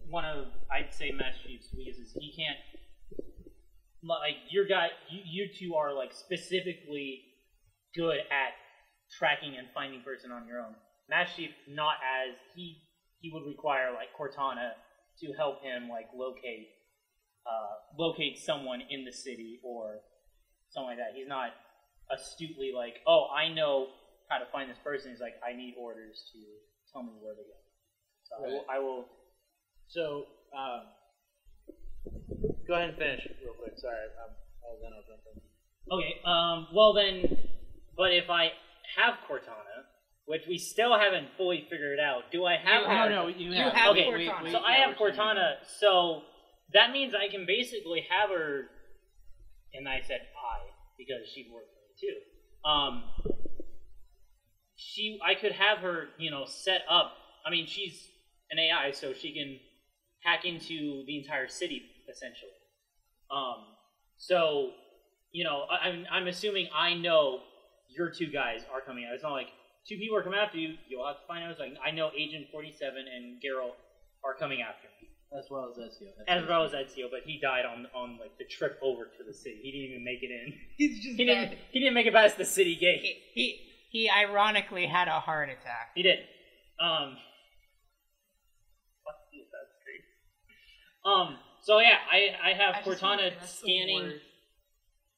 one of, I'd say, Master Chief's weaknesses. He can't, like, you two are, like, specifically good at tracking and finding person on your own. Master Chief, not as, he would require, like, Cortana to help him, like, locate someone in the city or something like that. He's not astutely like, oh, I know how to find this person. He's like, I need orders to tell me where to go. So right. I will. So, go ahead and finish real quick. Sorry, then I'll jump in. Okay. Well then, but if I have Cortana, which we still haven't fully figured out, do I have? You have. Okay. Cortana. So I have Cortana. So that means I can basically have her. And I said because she'd work for me too. I could have her, set up. I mean, she's an AI, so she can hack into the entire city, essentially. So, I'm assuming I know your two guys are coming out. It's not like two people are coming after you. You'll have to find out. It's like, I know Agent 47 and Geralt are coming after me. As well as Ezio. But he died on like the trip over to the city. He didn't even make it in. He's just dead. He didn't make it past the city gate. He ironically had a heart attack. He did. So yeah, I have Cortana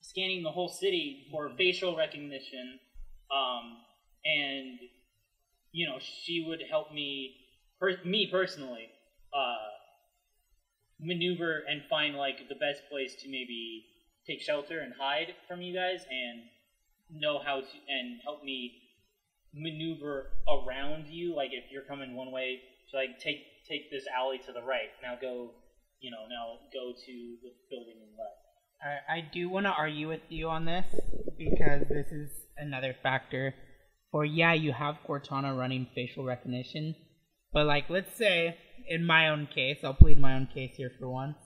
scanning the whole city for facial recognition, and she would help me personally maneuver and find like the best place to maybe take shelter and hide from you guys, and know how to and help me maneuver around you. Like if you're coming one way, so like take this alley to the right. Now go to the building on the left. I do want to argue with you on this because this is another factor. For you have Cortana running facial recognition, but like let's say in my own case, I'll plead my own case here for once.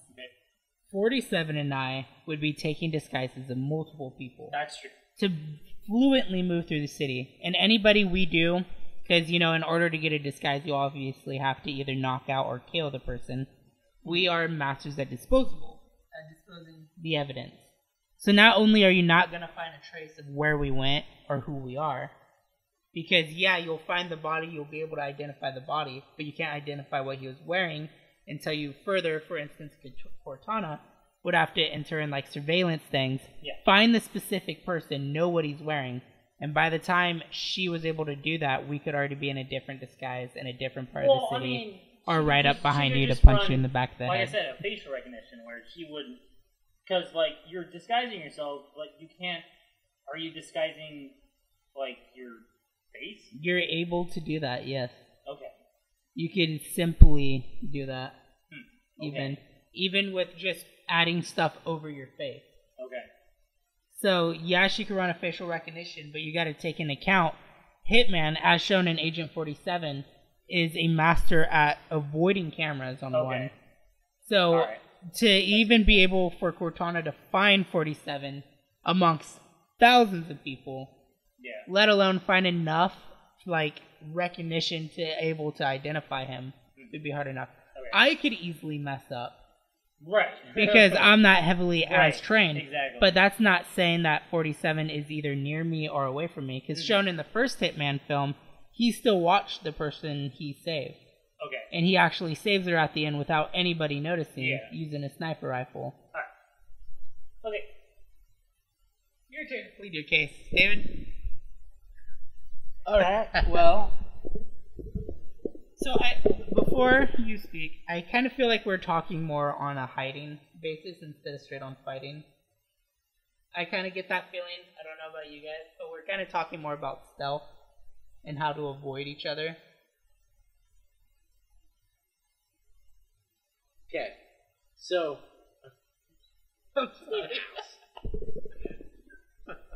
47 and I would be taking disguises of multiple people. That's true. To fluently move through the city. And anybody we do, because, in order to get a disguise, you obviously have to either knock out or kill the person. We are masters at disposing the evidence. So not only are you not going to find a trace of where we went or who we are, because, you'll find the body, you'll be able to identify the body, but you can't identify what he was wearing until you further, for instance, Cortana would have to enter in like surveillance things, find the specific person, know what he's wearing, and by the time she was able to do that, we could already be in a different disguise in a different part of the city, or right up behind you to punch you in the back of the head. Like I said, a facial recognition where she would, because like you're disguising yourself, like you can't. Are you disguising like your face? You're able to do that, yes. Okay. You can simply do that, Okay. even with just adding stuff over your face. Okay. So she could run a facial recognition, but you got to take into account Hitman, as shown in Agent 47, is a master at avoiding cameras on one. So to even be able for Cortana to find 47 amongst thousands of people, let alone find enough like recognition to able to identify him, would be hard enough. Okay. I could easily mess up. Right. Because I'm not heavily as trained. Exactly. But that's not saying that 47 is either near me or away from me. Because shown in the first Hitman film, he still watched the person he saved. Okay. And he actually saves her at the end without anybody noticing, using a sniper rifle. Alright. Okay. Your turn to plead your case, David. Alright, well... So, before you speak, I kind of feel like we're talking more on a hiding basis instead of straight on fighting. I kind of get that feeling. I don't know about you guys, but we're kind of talking more about stealth and how to avoid each other. Okay, so...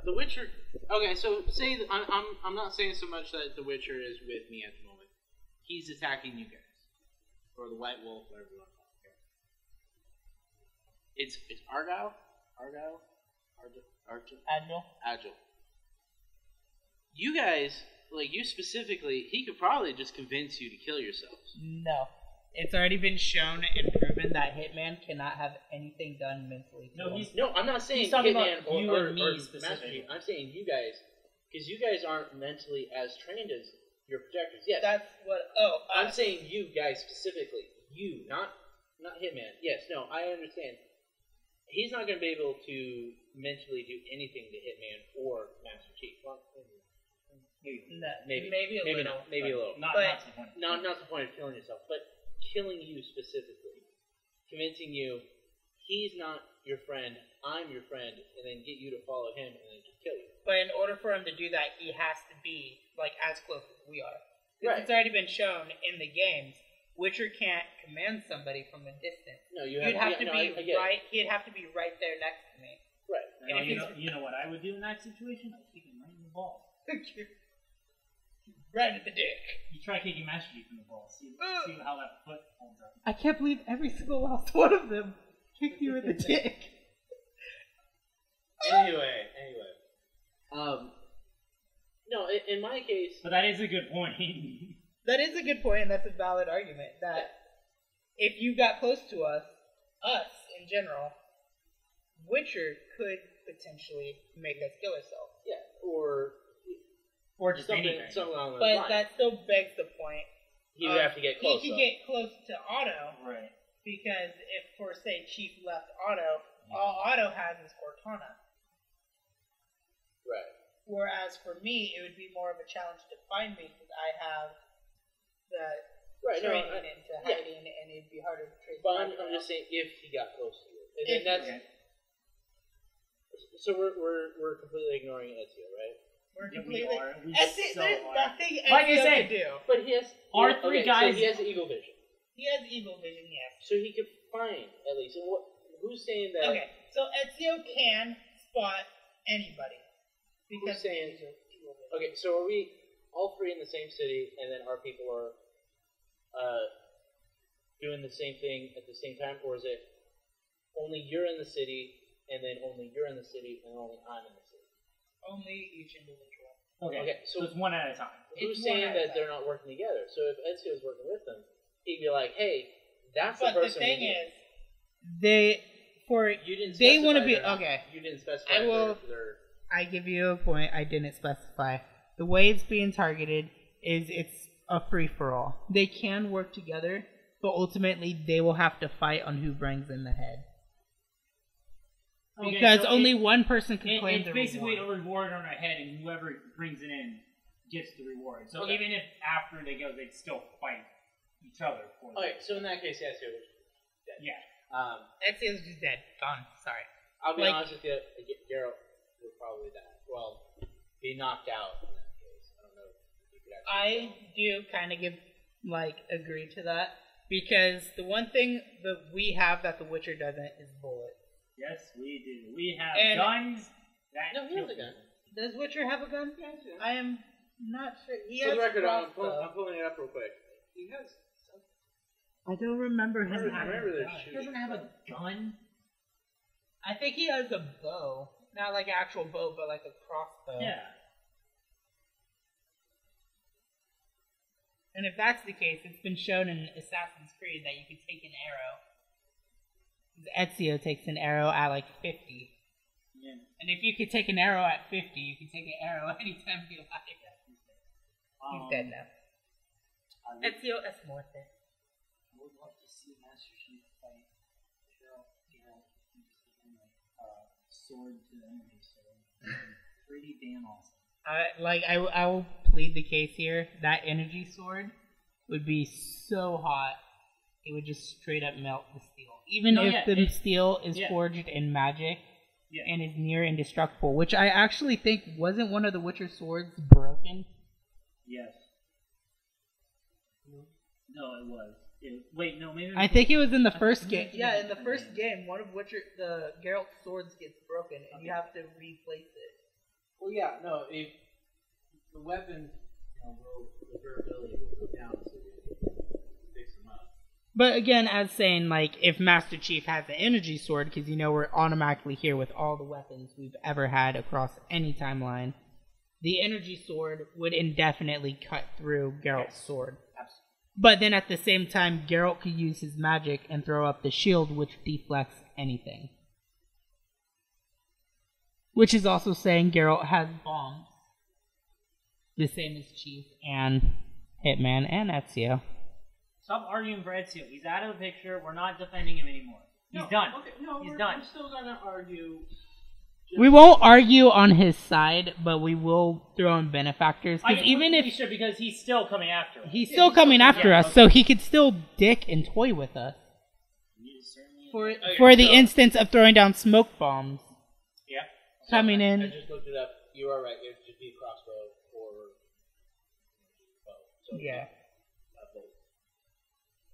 The Witcher... Okay, so say... I'm not saying so much that The Witcher is with me at the moment. He's attacking you guys. Or the White Wolf, whatever you want to call it. It's Agile? You guys, like you specifically, he could probably just convince you to kill yourselves. No. It's already been shown and proven that Hitman cannot have anything done mentally. No, I'm not saying he's talking Hitman about you and me specifically. I'm saying you guys, because you guys aren't mentally as trained as your projectors. Yes. That's what... I'm saying you guys specifically. You, not Hitman. Yes, no, I understand. He's not going to be able to mentally do anything to Hitman or Master Chief. Well, maybe a little. Not to the point. Not the point of killing yourself, but killing you specifically. Convincing you he's not your friend, I'm your friend, and then get you to follow him and then just kill you. But in order for him to do that, he has to be like as close as we are. Right. It's already been shown in the games. Witcher can't command somebody from a distance. No, You'd have to be right. He'd have to be right there next to me. Right. And you know what I would do in that situation? I'd kick him right in the balls. Right at the dick. You try kicking Master Chief in the balls. See how that foot holds up. I can't believe every single last one of them kicked you in the dick. Anyway. No, in my case... But that is a good point. That is a good point, and that's a valid argument. That if you got close to us in general, Witcher could potentially make us kill ourselves. Yeah, or just something anything. along those But lines. that still begs the point. He would have to get close. He could get close to Otto. Right. Because if, for say, Chief left Otto, all Otto has is Cortana. Right. Whereas for me, it would be more of a challenge to find me because I have the training into hiding, and it'd be harder to trace. But I'm just saying, if he got close to you, and then that's. Okay. So we're completely ignoring Ezio, right? We're Yeah, completely. we are. We There's so are. nothing Like I Ezio said, can do. But he has Our three guys- So he has eagle vision, He has evil vision, yes. so he could find at least. And who's saying that? Okay, so Ezio can spot anybody. Who's saying? Okay, so are we all three in the same city, and then our people are doing the same thing at the same time, or is it only you're in the city, and then only you're in the city, and only I'm in the city? Only each individual. Okay, so so it's one at a time. who's It's saying one at a that they're not working together? So if Ezio's working with them, he'd be like, "Hey, that's But the the person." thing we need. is, they You didn't. they specify wanna be- they're not- okay. You didn't specify. I will- They're I give you a point I didn't specify. The way it's being targeted is it's a free for all. They can work together, but ultimately they will have to fight on who brings in the head. Okay, Because so only one person can It's claim the basically reward. a reward on our head, and whoever brings it in gets the reward. So Okay. even if after they go, they'd still fight each other for it. okay. So in that case, Ezio was dead. Yeah. Ezio's just dead. Gone. Sorry. I'll be Like- honest with you, Geralt would probably die. Well, be knocked out in that case. I don't know if you could actually. I do kind of agree to that because the one thing that we have that The Witcher doesn't is bullets. Yes, we do. We have And- guns. That No, he has kill a gun. people. Does Witcher have a gun? I am not sure. He For has the record, I'm crossbow. pulling it up real quick. He has. I don't remember him. I having remember a there's gun. He doesn't have a gun. I think he has a bow, not like an actual bow, but like a crossbow. Yeah. And if that's the case, it's been shown in Assassin's Creed that you could take an arrow. Ezio takes an arrow at like 50. Yeah. And if you could take an arrow at 50, you can take an arrow anytime you like. He's dead now. Ezio es muerte. I would love to see Master Chief fight Geralt, sword to the enemy. So pretty damn awesome. I will plead the case here. That energy sword would be so hot, it would just straight up melt the steel. Even if the steel is forged in magic and is near indestructible, which I actually think wasn't one of the Witcher swords broken. Yes. No, it was. Wait, no, maybe. I think it was in the first game. Yeah, in the first game, one of the Geralt's swords gets broken, and you have to replace it. Well, yeah, no. If the weapon, the durability will go down, so you fix them up. But again, as saying, if Master Chief has an energy sword, because we're automatically here with all the weapons we've ever had across any timeline, the energy sword would indefinitely cut through Geralt's sword. Absolutely. But then at the same time, Geralt could use his magic and throw up the shield, which deflects anything. Which is also saying Geralt has bombs. The same as Chief and Hitman and Ezio. Stop arguing for Ezio. He's out of the picture. We're not defending him anymore. He's done. Okay, no, He's we're done. still gonna argue. We won't argue on his side, but we will throw in benefactors. Because even we if should, because he's still coming after us. he's still coming after us, so he could still dick and toy with us. For the instance of throwing down smoke bombs. Yeah. Coming in. I just looked it up. You are right. It would just be a crossbow or bow. So Yeah. not both.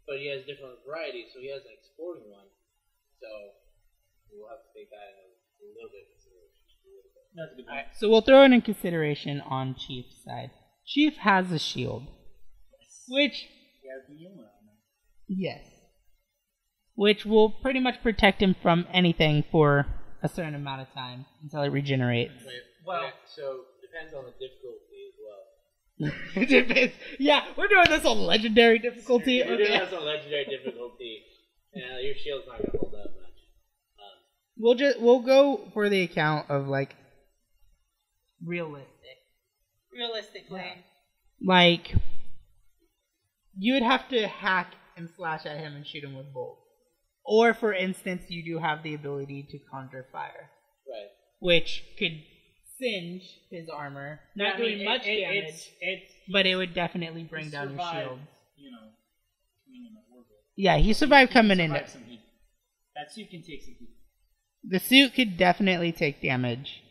But he has different varieties, so he has an exploding one. So we'll have to take that in a little bit of consideration. That's a good point. So we'll throw it in consideration on Chief's side. Chief has a shield. Which, He has the humor on him. yes. Which will pretty much protect him from anything for a certain amount of time until it regenerates. Well, so depends on the difficulty as well. It depends. Yeah, we're doing this on legendary difficulty. You're doing Okay. this on legendary difficulty. Your shield's not gonna hold up much. We'll go for the account of realistically. You would have to hack and slash at him and shoot him with bolts. Or, for instance, you do have the ability to conjure fire. Right. Which could singe his armor, not doing much damage, but it would definitely bring down your shield. Coming in at orbit. Yeah, he survived coming in. Survive some heat. That suit can take some heat. The suit could definitely take damage.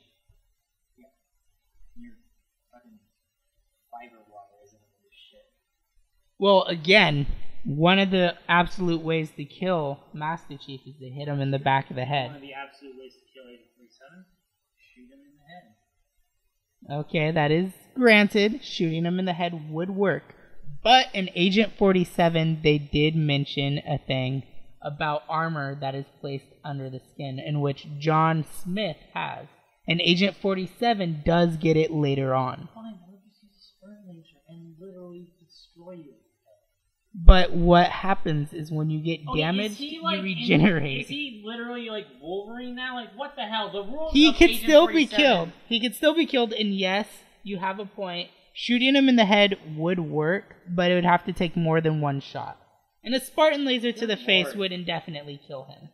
Well, again, one of the absolute ways to kill Master Chief is to hit him in the back of the One head. of the absolute ways to kill Agent 47, shoot him in the head. Okay, that is granted. Shooting him in the head would work. But in Agent 47, they did mention a thing about armor that is placed under the skin, in which John Smith has. And Agent 47 does get it later on. Fine, I would just use a sperm laser and literally destroy you. But what happens is when you get Okay, damaged, is he, you regenerate. Is he literally like Wolverine now? Like, what the hell? The rules He of could Agent still be 47 killed. He could still be killed, and yes, you have a point. Shooting him in the head would work, but it would have to take more than one shot. And a Spartan laser to the face would indefinitely kill him.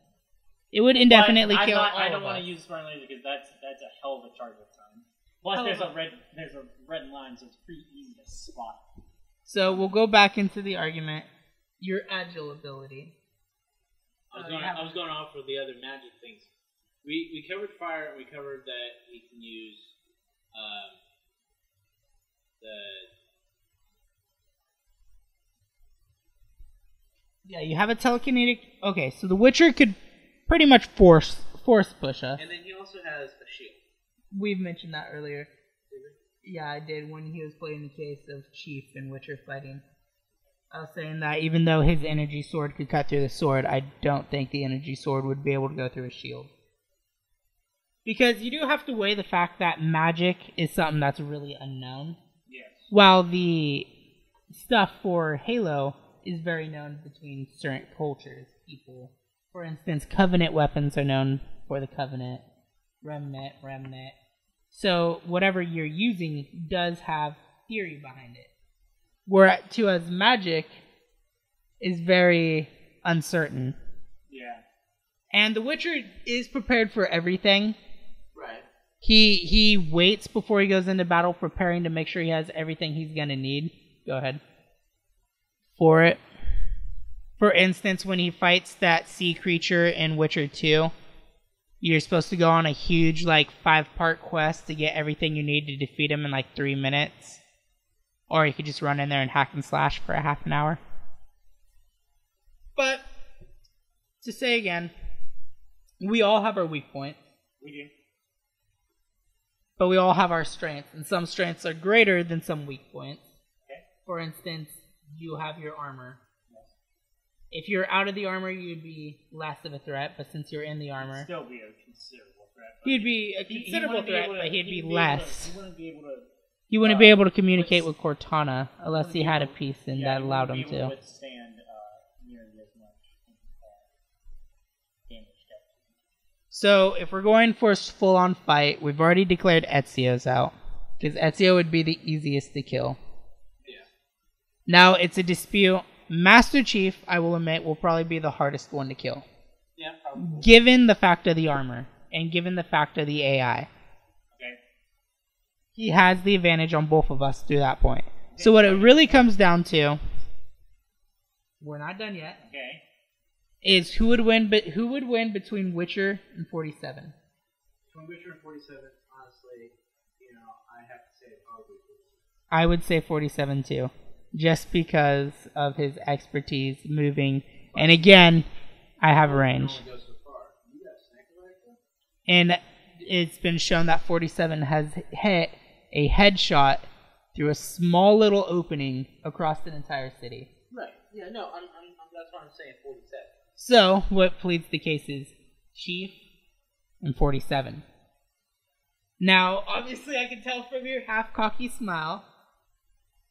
It would indefinitely But kill all I don't of want us. to use Spartan laser because that's a hell of a charge of time. Plus, there's a red line, so it's pretty easy to spot. So we'll go back into the argument. Your agile ability. I was going off for the other magic things. We covered fire, and we covered that he can use Yeah, you have a telekinetic. Okay, so the Witcher could pretty much force push us. and then he also has a shield. We've mentioned that earlier. Yeah, I did when he was playing the case of Chief and Witcher fighting. I was saying that even though his energy sword could cut through the sword, I don't think the energy sword would be able to go through a shield. Because you do have to weigh the fact that magic is something that's really unknown. Yes. While the stuff for Halo is very known between certain cultures, people. For instance, Covenant weapons are known for the Covenant, Remnant. So whatever you're using does have theory behind it. Where to us, magic is very uncertain. Yeah. And The Witcher is prepared for everything. Right. He waits before he goes into battle, preparing to make sure he has everything he's gonna need. Go ahead. For it. For instance, when he fights that sea creature in Witcher 2, you're supposed to go on a huge, 5-part quest to get everything you need to defeat him in 3 minutes. Or you could just run in there and hack and slash for a half an hour. But, to say again, we all have our weak points. We do. But we all have our strengths, and some strengths are greater than some weak points. Okay. For instance, you have your armor. If you're out of the armor, you'd be less of a threat, but since you're in the armor, Still be a considerable threat. he'd be a considerable threat, but he'd be less. He wouldn't be able to. He wouldn't be able to communicate with Cortana unless he had a piece and Yeah, that allowed him he wouldn't be able to. to withstand nearly as much damage. So, if we're going for a full-on fight, we've already declared Ezio's out. Because Ezio would be the easiest to kill. Yeah. Now, it's a dispute. Master Chief, I will admit, will probably be the hardest one to kill. Yeah, probably. Given the fact of the armor, and given the fact of the AI. Okay. He has the advantage on both of us through that point. So what it really comes down to, we're not done yet, Okay. is who would win between Witcher and 47. From Witcher and 47, honestly, I have to say probably 47. I would say 47 too, just because of his expertise moving. And again, I have range. Only goes so far. You got a sniper rifle? And it's been shown that 47 has hit a headshot through a small little opening across an entire city. Right. Yeah. No. That's what I'm saying. 47. So, what pleads the case is Chief and 47. Now, obviously, I can tell from your half-cocky smile,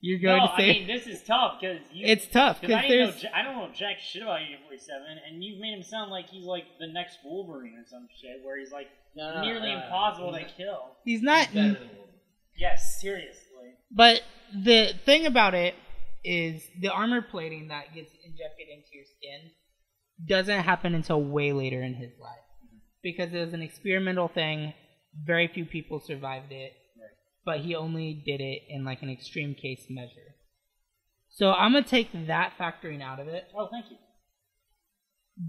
you're going to say... I mean, this is tough, because it's tough, because there's... I don't know jack shit about Agent 47, and you've made him sound like he's like the next Wolverine or some shit, where he's like nearly impossible to kill. He's not... Better than Wolverine. Yes, seriously. But the thing about it is the armor plating that gets injected into your skin doesn't happen until way later in his life. Because it was an experimental thing. Very few people survived it. Right. But he only did it in an extreme case measure. So I'm going to take that factoring out of it. Oh, thank you.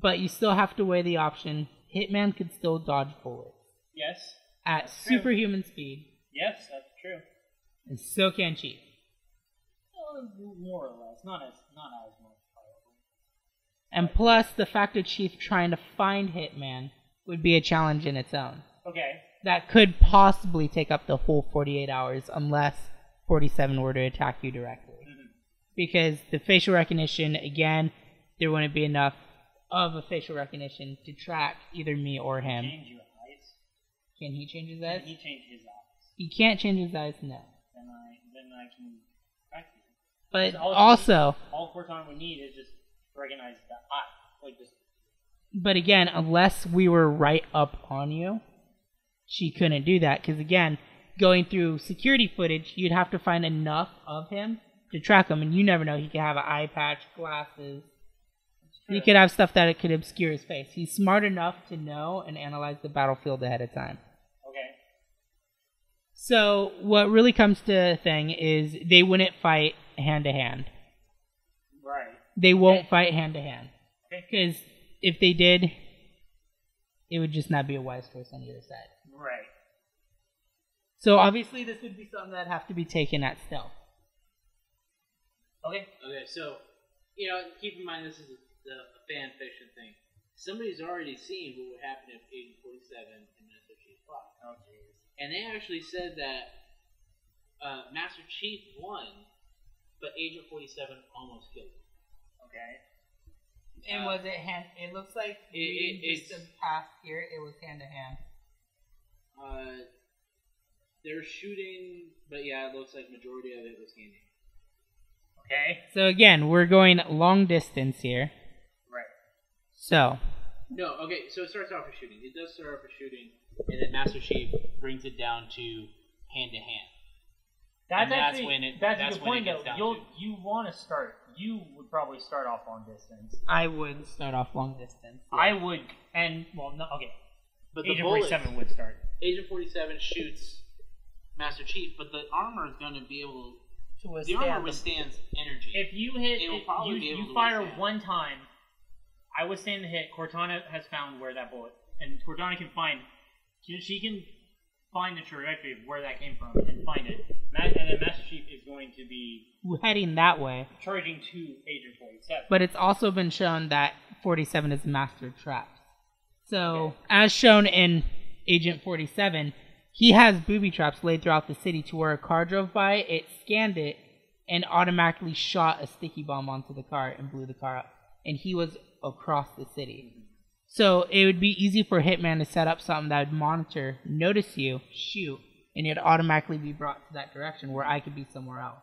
But you still have to weigh the option. Hitman could still dodge bullets Yes. at That's true. superhuman speed. Yes, that's true. And so can Chief. More or less, not as much. Probably. And plus, the fact of Chief trying to find Hitman would be a challenge in its own. Okay. That could possibly take up the whole 48 hours unless 47 were to attack you directly. Mm-hmm. Because the facial recognition, again, there wouldn't be enough of a facial recognition to track either me or him. Change your eyes. Can he change his eyes? Can he change his eyes? He can't change his eyes, no. Then I can track you. But 'Cause also, all Cortana would need is just recognize the eye, like just. but again, unless we were right up on you, she couldn't do that. Because again, going through security footage, you'd have to find enough of him to track him, and you never know. He could have an eye patch, glasses. He could have stuff that it could obscure his face. He's smart enough to know and analyze the battlefield ahead of time. Okay. So what really comes to the thing is they wouldn't fight hand to hand. Right. They won't fight hand to hand. Okay. Because if they did, it would just not be a wise choice on either side. Right. So obviously this would be something that'd have to be taken at stealth. Okay. Okay, so, keep in mind this is a fan fiction thing. Somebody's already seen what would happen if Agent 47 and Master Chief fought. Oh, jeez. And they actually said that Master Chief won, but Agent 47 almost killed him. Okay. And was it hand? It looks like just past here. It was hand to hand. They're shooting, but yeah, it looks like majority of it was hand to hand. Okay. So again, we're going long distance here. Right. So No, okay, so it starts off with shooting. It does start off with shooting, and then Master Chief brings it down to hand to hand. That's And actually that's a good point gets though. down to. You want to start. You would probably start off long distance. I would start off long distance. I would, and well, no, okay. But the Agent bullets, 47 would start. Agent 47 shoots Master Chief, but the armor is going to be able To the withstand armor them. withstands energy. If you hit, It will if probably be able you to fire withstand. one time, I withstand the hit. Cortana has found where that bullet, and Cortana can find. She can find the trajectory of where that came from and find it. And then Master Chief is going to be heading that way. charging to Agent 47. But it's also been shown that 47 is master traps. So, as shown in Agent 47, he has booby traps laid throughout the city to where a car drove by, it scanned it, and automatically shot a sticky bomb onto the car and blew the car up. And he was across the city. So, it would be easy for Hitman to set up something that would monitor, notice you, shoot, and it'd automatically be brought to that direction where I could be somewhere else.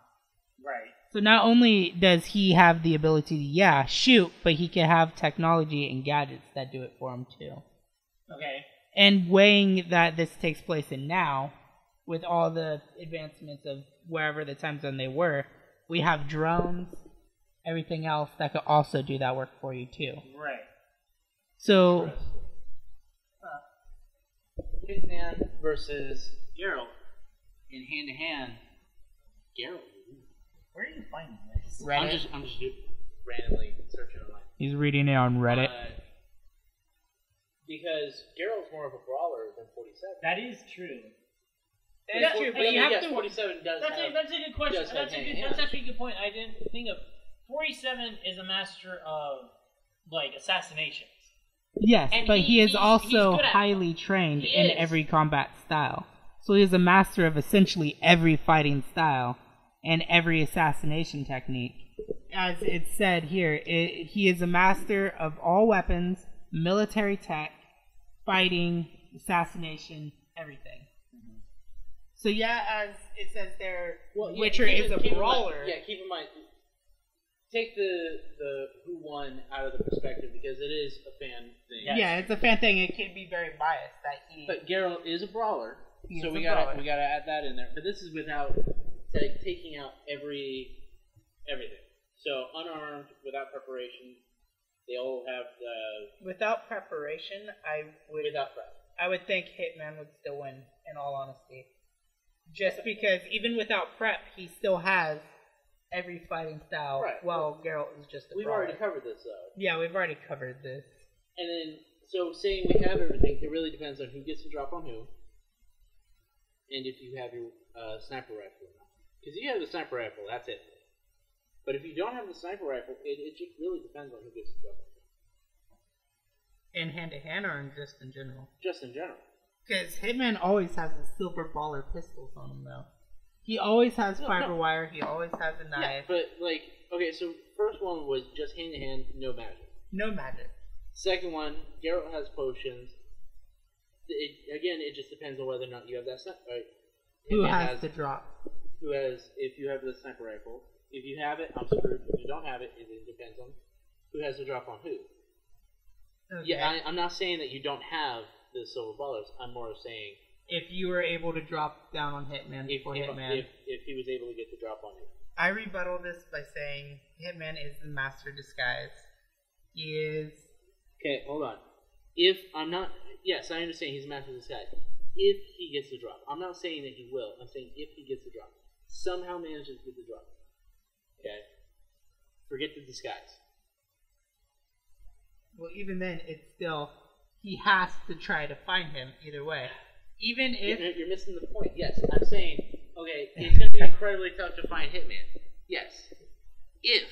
Right. So not only does he have the ability to, shoot, but he can have technology and gadgets that do it for him too. Okay. And weighing that this takes place in now, with all the advancements of wherever the time zone they were, we have drones, everything else that could also do that work for you too. Right. So, Hitman versus Geralt in hand to hand. Geralt. Where are you finding this? I'm just randomly searching online. he's reading it on Reddit. Because Geralt's more of a brawler than 47. That is true. That's true, but you have yes, to. 47 does That's have. a good question. does have That's actually a good point. I didn't think of. 47 is a master of like assassinations. Yes, And but he is he's also good at it. highly trained He in is. every combat style. So he is a master of essentially every fighting style and every assassination technique. As it's said here, he is a master of all weapons, military tech, fighting, assassination, everything. So yeah, as it says there, Witcher is a brawler. Keep in mind, take the who won out of the perspective because it is a fan thing. Yeah, it's a fan thing. It can be very biased that he. But Geralt is a brawler, He so is we a brawler. gotta add that in there. But this is without taking out everything. So unarmed, without preparation, they all have Without preparation, without prep. I would think Hitman would still win, in all honesty. Just because, even without prep, he still has every fighting style, Right. while Geralt is just a We've brawler. already covered this though. Yeah, we've already covered this. And then, so saying we have everything, it really depends on who gets to drop on who, and if you have your sniper rifle or not. Because if you have the sniper rifle, that's it. But if you don't have the sniper rifle, it just really depends on who gets the job. In hand-to-hand or just in general? Just in general. Because Hitman always has the silver baller pistols on him, though. He always has fiber wire. He always has a knife. Yeah, but like, okay, so first one was just hand-to-hand, no magic. No magic. Second one, Geralt has potions. It just depends on whether or not you have that sniper. Right? Who has the drop? Who has, if you have the sniper rifle. If you have it, I'm screwed. If you don't have it, it depends on who has the drop on who. Okay. Yeah, I'm not saying that you don't have the silver ballers. I'm more saying if you were able to drop down on Hitman before Hitman. If he was able to get the drop on you. I rebuttal this by saying Hitman is the master disguise. He is... Okay, hold on. If I'm not... Yes, I understand he's a master disguise. If he gets the drop. I'm not saying that he will. I'm saying if he gets the drop. Somehow manages to get the drop. Okay? Forget the disguise. Well, even then, it's still... He has to try to find him either way. Even if... You're missing the point. Yes, I'm saying, okay, it's going to be incredibly tough to find Hitman. Yes. If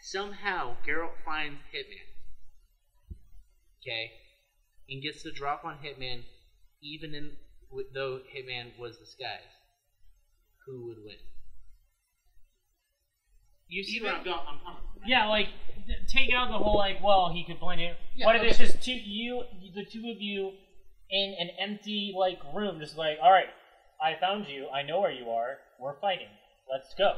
somehow Geralt finds Hitman, okay, and gets the drop on Hitman, even though Hitman was disguised, who would win? You see where I'm coming from. Yeah, like, take out the whole, like, well, he could blend it. Yeah, what if it's just the two of you in an empty, like, room, just like, alright, I found you, I know where you are, we're fighting, let's go.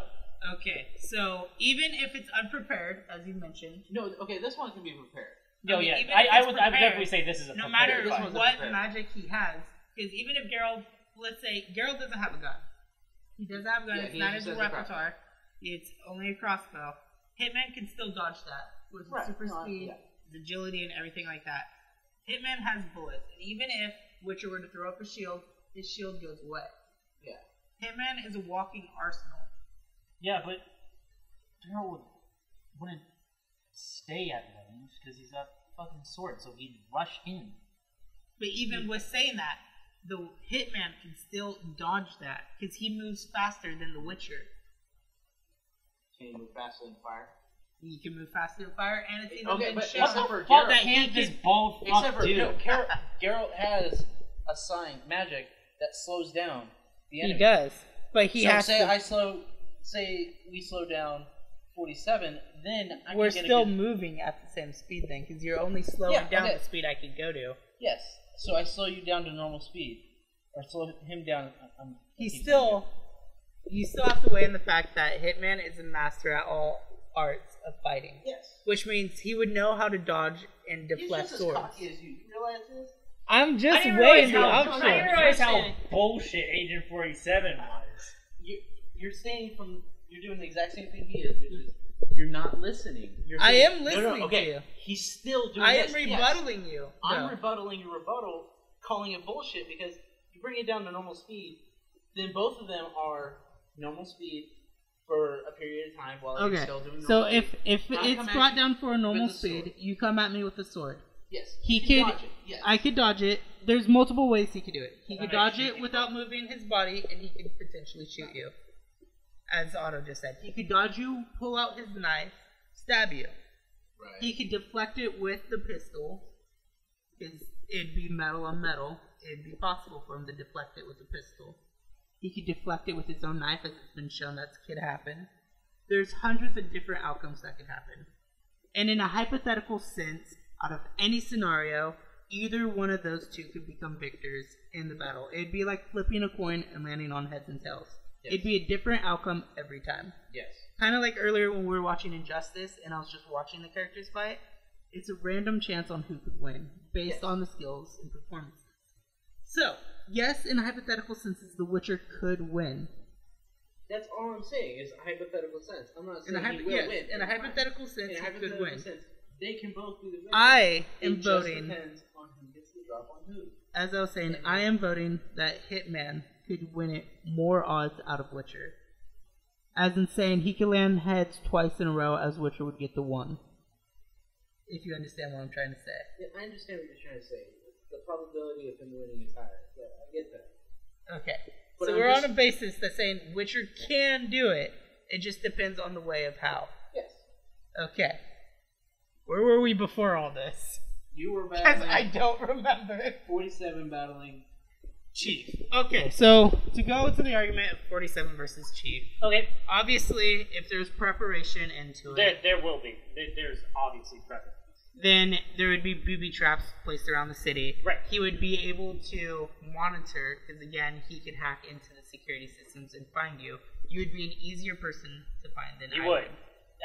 Okay, so even if it's unprepared, as you mentioned... No, okay, this one can be prepared. No, yeah, I would definitely say this is a no prepared matter fight. what magic he has, because even if Geralt, let's say, Geralt doesn't have a gun. He doesn't have a gun, it's not his repertoire. It's only a crossbow. Hitman can still dodge that with his super speed, his agility, and everything like that. Hitman has bullets, and even if Witcher were to throw up a shield, his shield goes away. Yeah. Hitman is a walking arsenal. Yeah, but Geralt wouldn't stay at range because he's got a fucking sword, so he'd rush in. But even with saying that, the Hitman can still dodge that because he moves faster than the Witcher. Can you move faster than fire? He can move faster than fire, and it's even okay, but shown. except for What Geralt, the hand this bald fuck do? No, Geralt has assigned magic that slows down the enemy. He does, but he has to. Say we slow down 47, then we're still moving at the same speed then, because you're only slowing down the speed I can go to. Yes, so I slow you down to normal speed, or slow him down. You still have to weigh in the fact that Hitman is a master at all arts of fighting. Yes, which means he would know how to dodge and deflect He's just swords. as cocky as you. You realize this? I'm just weighing the options. I didn't realize how bullshit Agent 47 was. You're doing the exact same thing he is, which is you're not listening. I am listening okay. to you. He's still doing I this. am rebuttaling you. I'm rebuttaling your rebuttal, calling it bullshit, because you bring it down to normal speed, then both of them are normal speed for a period of time while you're still doing normal speed. So if it's brought down for a normal speed, you come at me with a sword. Yes. He could dodge it. Yes. I could dodge it. There's multiple ways he could do it. He could dodge it without moving his body, and he could potentially shoot you. As Otto just said, he could dodge you, pull out his knife, stab you. Right. He could deflect it with the pistol, because it'd be metal on metal. It'd be possible for him to deflect it with the pistol. He could deflect it with his own knife, as it's been shown that could happen. There's hundreds of different outcomes that could happen. And in a hypothetical sense, out of any scenario, either one of those two could become victors in the battle. It'd be like flipping a coin and landing on heads and tails. Yes. It'd be a different outcome every time. Yes. Kind of like earlier when we were watching Injustice and I was just watching the characters fight. It's a random chance on who could win based on the skills and performances. So, yes, in a hypothetical sense, the Witcher could win. That's all I'm saying is a hypothetical sense. I'm not saying he will win. In a hypothetical sense, he could win. They can both be the winners. I am voting. It just depends on who gets the drop on who. As I was saying, I am voting that Hitman could win it more odds out of Witcher. As in saying he could land heads twice in a row as Witcher would get the one. If you understand what I'm trying to say. Yeah, I understand what you're trying to say. The probability of him winning is higher. Yeah, I get that. Okay. But so we're on a basis that's saying Witcher can do it. It just depends on the way of how. Yes. Okay. Where were we before all this? You were Because battling I don't remember. 47 battling Chief. Okay, so to go to the argument of 47 versus Chief, Okay, obviously, if there's preparation into it, there will be. There's obviously preference. then there would be booby traps placed around the city. Right. He would be able to monitor, because again, he could hack into the security systems and find you. You would be an easier person to find than You I would.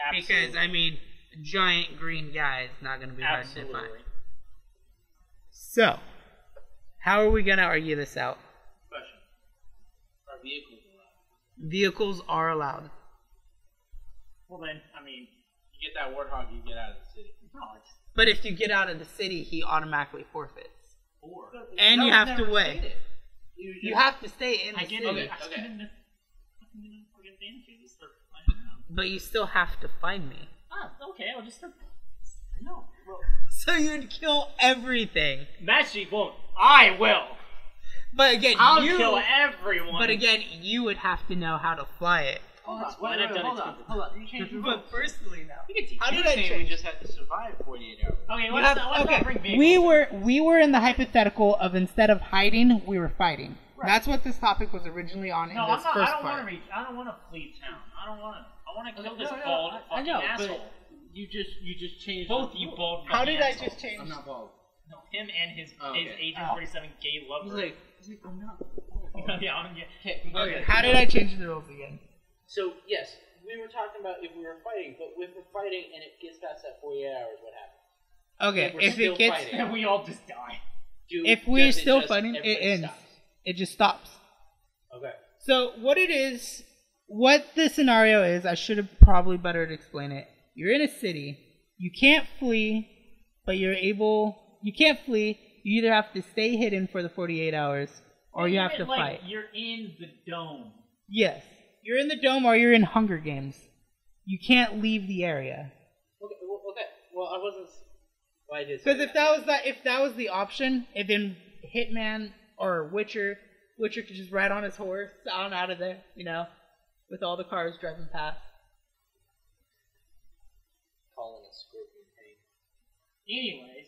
Absolutely. Because, I mean, a giant green guy is not going to be hard to Absolutely. find. So, how are we going to argue this out? question. Are vehicles allowed? Vehicles are allowed. Well then, I mean, You get that warthog, you get out of the city. no, it's But if you get out of the city, he automatically forfeits. Or And you have to weigh. wait. You have to stay in the I get city. it. I Okay. didn't fucking damages. Start flying around. But you still have to find me. Ah, okay. I'll just start. No, well, So you'd kill everything. Master Chief won't. I will. But again, I'll you. kill everyone. But again, you would have to know how to fly it. Hold on, When I've done it, hold on. You changed your rules. But personally, now. You can teach How me. did You're I saying change? we just had to survive 48 hours. Okay, You let's have- not bring vehicles. we were in the hypothetical of instead of hiding, we were fighting. That's what this topic was originally on in No, this I'm not. first I don't part. want to reach. I don't want to flee town. I don't want to. I want to kill Okay, this no, bald I fucking know, asshole. but you just changed. Both the you rules. bald. How fucking did I assholes. just change? I'm not bald. No, him and his Oh, his okay. Agent 47 gay lover. He's like, I'm not. yeah, I'm, yeah. Okay. How did I change the rules again? So yes, we were talking about if we were fighting, but if we're fighting and it gets past that 48 hours, what happens? Okay, We're if still it gets, fighting. And we all just die. if we're Does it still just- fighting, it everybody ends. stops? It just stops. Okay. So what it is, what the scenario is, I should have probably better to explain it. You're in a city. You can't flee, but you're able. You can't flee. You either have to stay hidden for the 48 hours, or you have to Like, fight. you're in the dome. Yes, you're in the dome, or you're in Hunger Games. You can't leave the area. Okay. Well, I wasn't. Well, I did. Because if that was the option, if then Hitman or Witcher could just ride on his horse on out of there, with all the cars driving past. calling a scorpion pain. Anyways,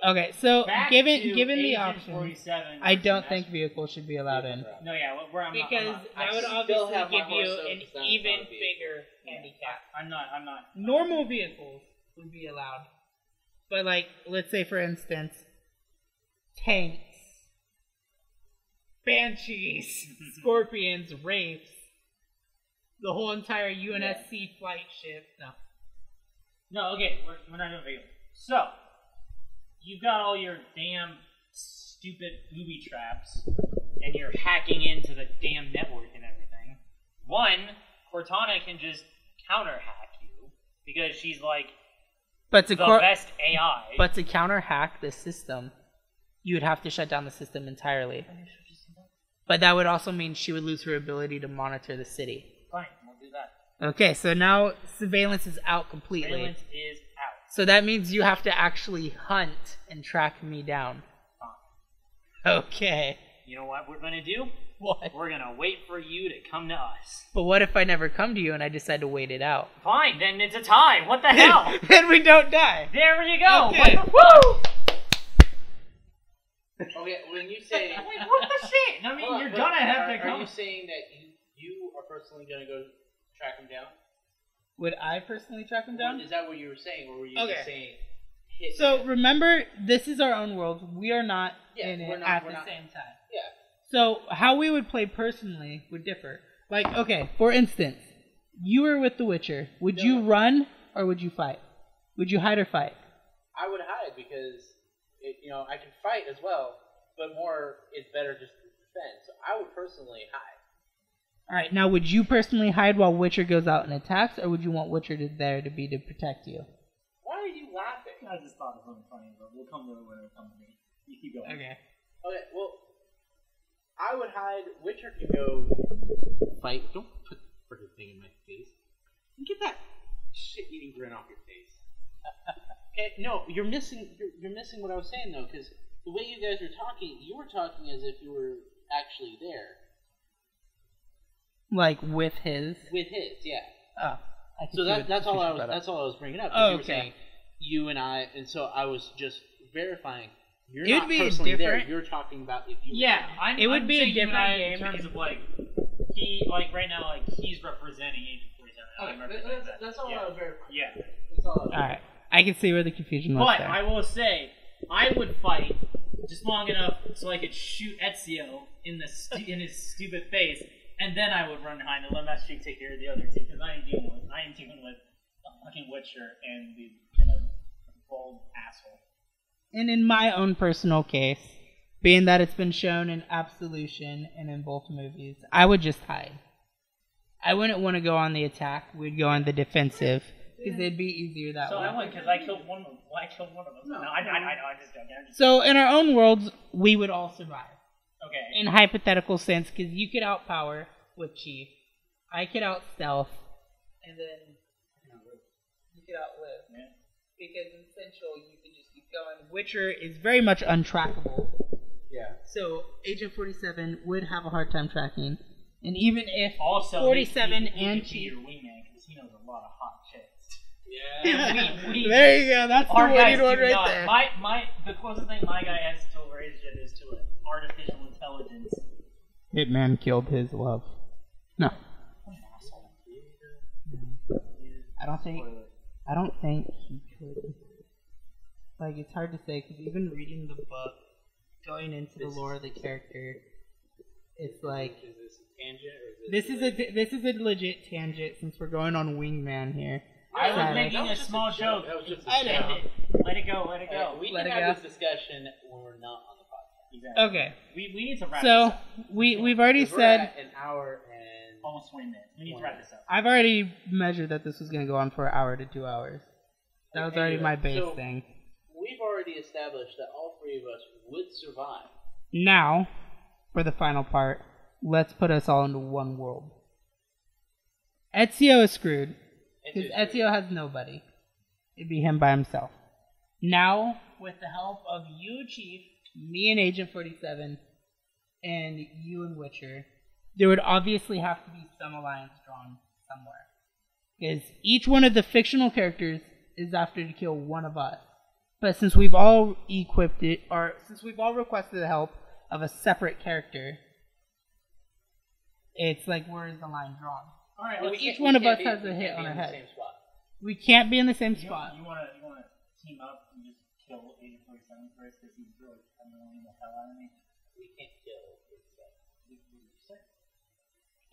Okay, so back given to the Agent option, 47 I don't versus think Master- vehicles should be allowed in. No, yeah, where I'm not. Because I'm that would still obviously have my give you horse, so an it's not even gonna be- bigger not, handicap. I'm not. Normal vehicles would be allowed. But like, let's say for instance, tanks, banshees, scorpions, wraiths, the whole entire UNSC flight ship. No. No, okay, we're not doing video. So, you've got all your damn stupid booby traps, and you're hacking into the damn network and everything. One, Cortana can just counter-hack you, because she's like But the to best AI. but to counter hack the system, you would have to shut down the system entirely. But that would also mean she would lose her ability to monitor the city. Fine, we'll do that. Okay, so now surveillance is out completely. Surveillance is out. So that means you have to actually hunt and track me down. Okay. You know what we're gonna do? What? We're gonna wait for you to come to us. But what if I never come to you and I decide to wait it out? Fine, then it's a tie. What the hell? Then we don't die. There you go. Okay. What the, Okay, when you say, woo! What the shit? I mean, Hold on, you're but gonna have to Are come. you saying that you are personally gonna go track him down? Would I personally track him down? Is that what you were saying, or were you Okay. just saying? Hit So remember, this is our own world. We are not Yeah, in it we're not- at we're the not- same time. Yeah. So how we would play personally would differ. Like, okay, for instance, you were with The Witcher. Would you run or would you fight? Would you hide or fight? I would hide because I can fight as well, but more it's better just to defend. So I would personally hide. All right. Now, would you personally hide while Witcher goes out and attacks, or would you want Witcher there to be to protect you? Why are you laughing? I just thought of something funny, but we'll come to it when it comes to me. You keep going. Okay. Okay, well, I would hide. Witcher can go fight. Don't put the freaking thing in my face. Get that shit-eating grin off your face. Okay, no, you're missing what I was saying though, because the way you guys were talking, you were talking as if you were actually there Like with his. with his. Yeah. Oh. So that's all I was bringing up. Oh, You were okay. saying you and I, and so I was just verifying. You're It would not be personally there. different. You're talking about if you. Yeah, It would I'm be a saying you and different I game. in terms of like he like right now like he's representing Agent 47. I'm representing that. That's all yeah. I was verifying. Yeah. That's all. Alright. I can see where the confusion was But there. I will say, I would fight just long enough so I could shoot Ezio in in his stupid face, and then I would run behind and let Master Chief take care of the other two, because I am dealing with a fucking Witcher and the bald asshole. And in my own personal case, being that it's been shown in Absolution and in both movies, I would just hide. I wouldn't want to go on the attack. We'd go on the defensive, because it'd be easier that So way. I went because I killed one of them. Well, I killed one of them. No, I just don't. So in our own worlds, we would all survive. Okay. In hypothetical sense, because you could outpower with Chief, I could out-stealth, and then you could outlive. Yeah. Because in Central, you can just keep going. Witcher is very much untrackable. Yeah. So Agent 47 would have a hard time tracking. And even if Also, 47 he and could be Chief... your wingman because he knows a lot of hot chicks. Yeah. we- there you go. That's the Our guys winning one do right not. there. The closest thing my guy has to a relationship is to an artificial intelligence. Hitman killed his love. No. I don't think he could. Like, it's hard to say, because even reading the book, going into the lore of the character, it's like... Is this a tangent or is This is a legit tangent, since we're going on Wingman here. I was Sorry. making a small joke. That was just a I know. joke. Let it go. Let it go. We Let can it have go. this discussion when we're not on the podcast. Exactly. Okay, We need to wrap this so up. we've already 'Cause we're said... at an hour and Almost 20 minutes. We need to wrap this up. I've already measured that this was going to go on for an hour to 2 hours. That was already my base so- thing. we've already established that all three of us would survive. Now, for the final part, let's put us all into one world. Ezio is screwed, because Ezio has nobody. It'd be him by himself. Now, with the help of you, Chief, me and Agent 47, and you and Witcher, there would obviously have to be some alliance drawn somewhere. Because each one of the fictional characters is after to kill one of us. But since we've all equipped it, or since we've all requested the help of a separate character, it's like, where is the line drawn? All right. Well, Let's each We one of can't us be- has a we hit can't on be our in the head. same spot. We can't be in the same You spot. want to team up and just kill Agent 47 first because he's really annoying the hell out of me. We can't kill.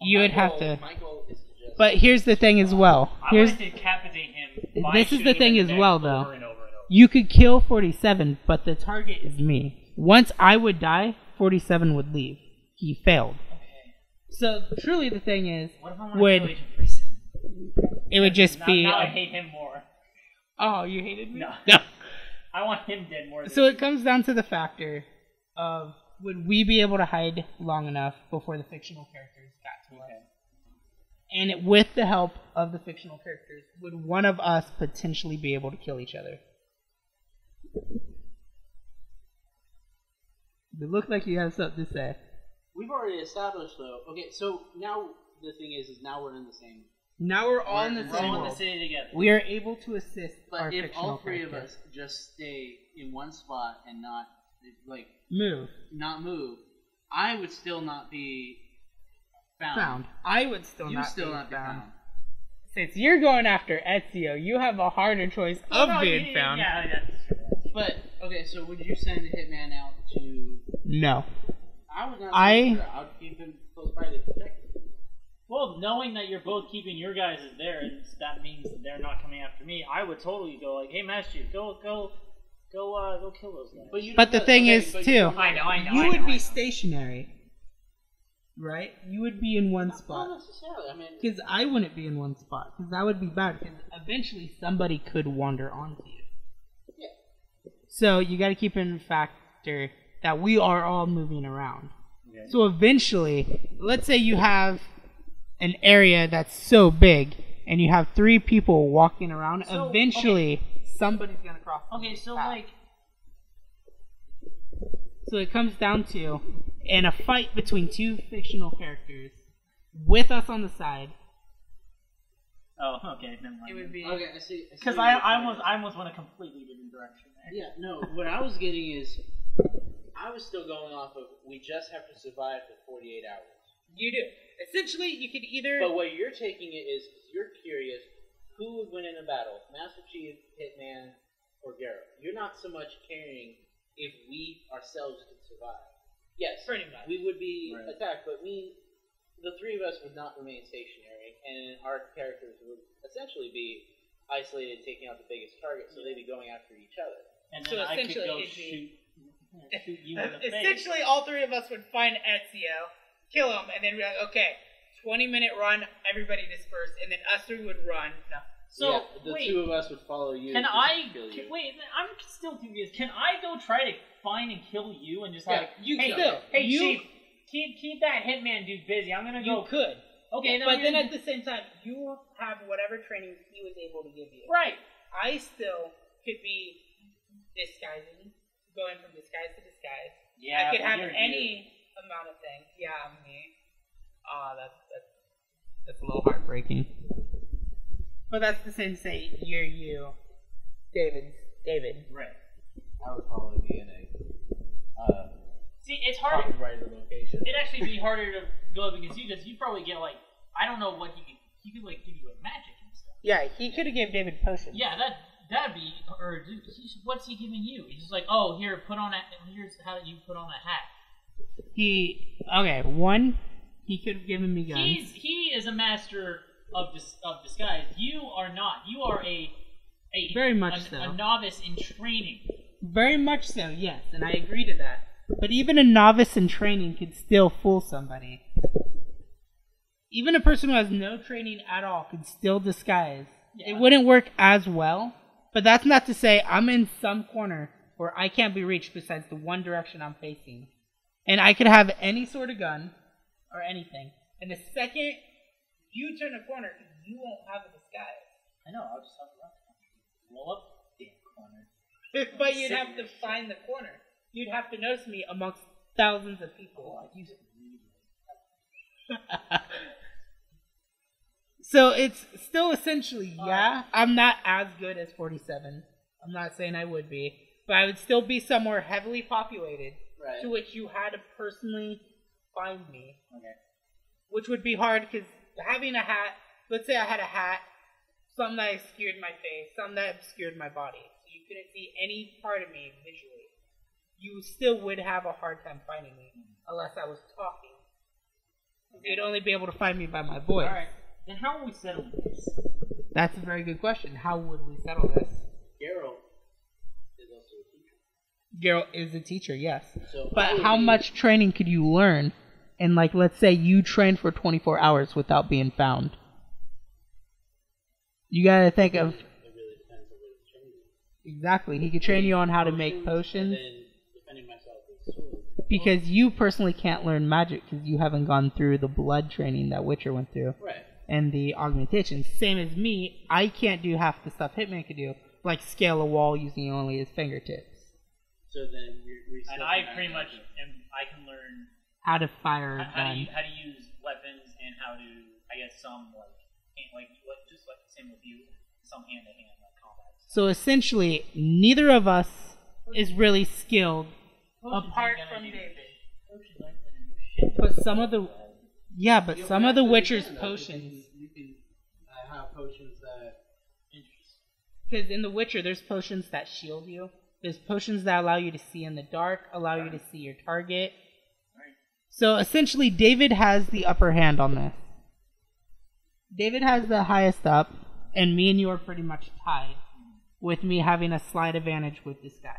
You would have to. My goal is to just. But here's the thing as well. I Here's want to decapitate him. By This is the shooting thing him in as the neck well, over though. and over and over. You could kill 47, but the target is me. Once I would die, 47 would leave. He failed. So truly, the thing is, What if I want would to kill Agent 47? it would just now, be? Now I hate him more. Oh, you hated me? No. No. I want him dead more. Than So it comes down to the factor of, would we be able to hide long enough before the fictional characters got to us? And with the help of the fictional characters, would one of us potentially be able to kill each other? It looked like you have something to say. We've already established though. Okay, so now the thing is now we're in the same. Now we're all in the We're same all in world. the city together. We are able to assist But our if fictional all three of characters. us just stay in one spot and not like Move. not move, I would still not be Found. I would still You not still be not be found. Since you're going after Ezio, you have a harder choice of being found. Yeah. But okay, so would you send a hitman out to? No. I would not. I- I would keep him close by to protect him. Well, knowing that you're both keeping your guys there, and that means they're not coming after me, I would totally go like, "Hey, Master Chief, go kill those guys." But the thing is, but too, you don't I know. you would be stationary. Right? You would be in one Not spot. necessarily. I mean, Because I wouldn't be in one spot. Because that would be bad. Because eventually somebody could wander onto you. yeah. So you got to keep in factor that we are all moving around. Okay. So eventually, let's say you have an area that's so big and you have 3 people walking around. So, eventually, somebody's going to cross. Okay, so path. like, So it comes down to, in a fight between 2 fictional characters, with us on the side, Oh, okay, never mind. It would be. Okay, I see. Because I almost went a completely different direction there. Yeah, no. What I was getting is, I was still going off of we just have to survive for 48 hours. You do. Essentially, you could either. But what you're taking it is you're curious who would win in a battle, Master Chief, Hitman, or Geralt. You're not so much caring if we ourselves could survive. Yes, Pretty much. we would be attacked, but the three of us would not remain stationary, and our characters would essentially be isolated, taking out the biggest target, so they'd be going after each other. And So then I could essentially go it'd be- shoot you in the face. Essentially, all three of us would find Ezio, kill him, and then be like, okay, 20-minute run, everybody disperse, and then us three would run. No. So, yeah, the wait, two of us would follow you. can to I... kill you. Wait, I'm still confused. Can I go try to find and kill you and just Yeah, hey, still. hey, You- Chief, keep that hitman dude busy. I'm gonna You go... could. Okay, But then at the same time, you have whatever training he was able to give you. Right. I still could be disguising, going from disguise to disguise. Yeah, I could but have you're any amount of things. Yeah, me. That's a little heartbreaking. But that's the same to say you're you, David. Right. I would probably be in a See, it's hard. copyrighted location. It'd actually be harder to go up against you because you'd probably get like, I don't know what he could like give you like magic and stuff. Yeah, he could have gave David potions. Yeah, that'd be, or dude, what's he giving you? He's just like, oh, here, here's how you put on a hat. He could have given me guns. He is a master of disguise. You are not. You are a Very much so. a novice in training. Very much so, yes, and I agree to that. But even a novice in training could still fool somebody. Even a person who has no training at all could still disguise. Yeah. It wouldn't work as well, but that's not to say I'm in some corner where I can't be reached besides the one direction I'm facing. And I could have any sort of gun or anything. And the second you turn a corner, you won't have a disguise. I know. I'll just have to roll up the damn corner. But you'd have to find the corner. You'd have to notice me amongst thousands of people. I use it. So it's still essentially, yeah, I'm not as good as 47. I'm not saying I would be, but I would still be somewhere heavily populated Right. to which you had to personally find me. Okay. Which would be hard because having a hat, let's say I had a hat, something that obscured my face, something that obscured my body, so you couldn't see any part of me visually. You still would have a hard time finding me unless I was talking. You'd only be able to find me by my voice. All right. Then how are we settling this? That's a very good question. How would we settle this? Geralt is also a teacher. Geralt is a teacher, yes. So I But would how be- much training could you learn? And like, let's say you trained for 24 hours without being found. You gotta think of... It really depends on what he's training. Exactly. He could train you on how to make potions. And then defending myself with sword. Because you personally can't learn magic because you haven't gone through the blood training that Witcher went through. Right. And the augmentation. Same as me, I can't do half the stuff Hitman could do, like scale a wall using only his fingertips. So then we And I pretty much I can learn How to fire a how to gun. use weapons and how to, I guess, some just like the same with you, some hand to hand combat. So essentially, neither of us is really skilled Potions apart ain't gonna from do David. Potions aren't gonna do shit. But some of the some of the But Witcher's again, though, potions, You can have potions that. because in The Witcher there's potions that shield you. There's potions that allow you to see in the dark, allow you to see your target. Right. So essentially, David has the upper hand on this. David has the highest up, and me and you are pretty much tied, with me having a slight advantage with disguise.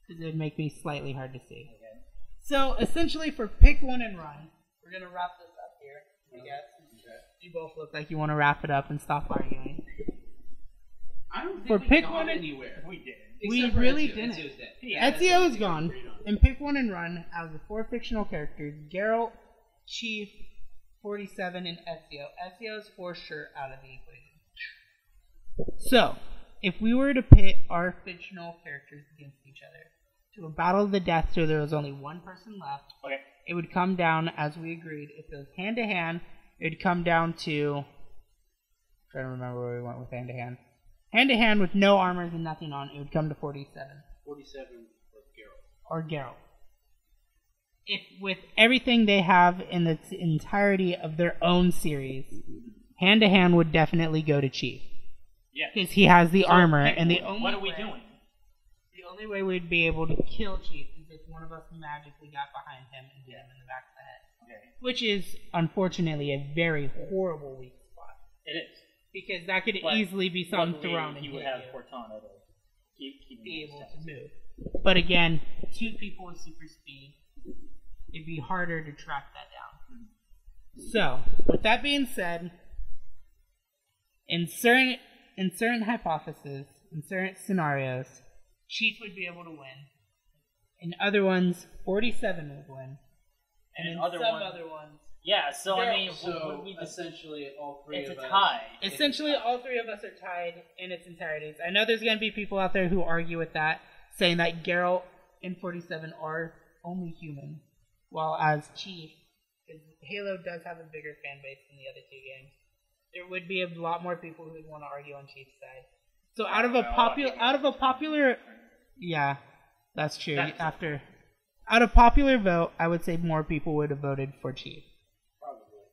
Because it would make me slightly hard to see. Okay. So essentially, for pick one and run, we're going to wrap this up here, I guess. Okay. You both look like you want to wrap it up and stop arguing. I don't think For we pick got one and- anywhere. We didn't. We Except for really Ezio. didn't. Ezio's dead. Ezio is gone. And pick one and run out of the four fictional characters, Geralt, Chief, 47, and Ezio. Ezio is for sure out of the equation. So, if we were to pit our fictional characters against each other to a battle of the death so there was only one person left, Okay. it would come down, as we agreed, if it was hand to hand, it would come down to trying to remember where we went with hand to hand. Hand to hand with no armors and nothing on, it would come to 47. 47 Or Geralt. If with everything they have in the entirety of their own series, hand to hand would definitely go to Chief. Yeah. Because he has the armor, and the only what are we doing? The only way we'd be able to kill Chief is if one of us magically got behind him and hit him in the back of the head. Okay. Which is, unfortunately, a very horrible weak spot. It is. Because that could But easily be something luckily, thrown and he would hit have you. Cortana to keep Be him able on to his move. But again, 2 people with super speed, it'd be harder to track that down. So, with that being said, in certain hypotheses, in certain scenarios, Chief would be able to win. In other ones, 47 would win. And in other some ones- other ones, Yeah, so I mean, So would we just, essentially, all three it's of a us. tie. essentially all 3 of us are tied in its entirety. I know there's going to be people out there who argue with that, saying that Geralt and 47 are only human, while as Chief, because Halo does have a bigger fan base than the other 2 games, there would be a lot more people who would want to argue on Chief's side. So out of a popular, yeah, that's true. Out of popular vote, I would say more people would have voted for Chief. Probably.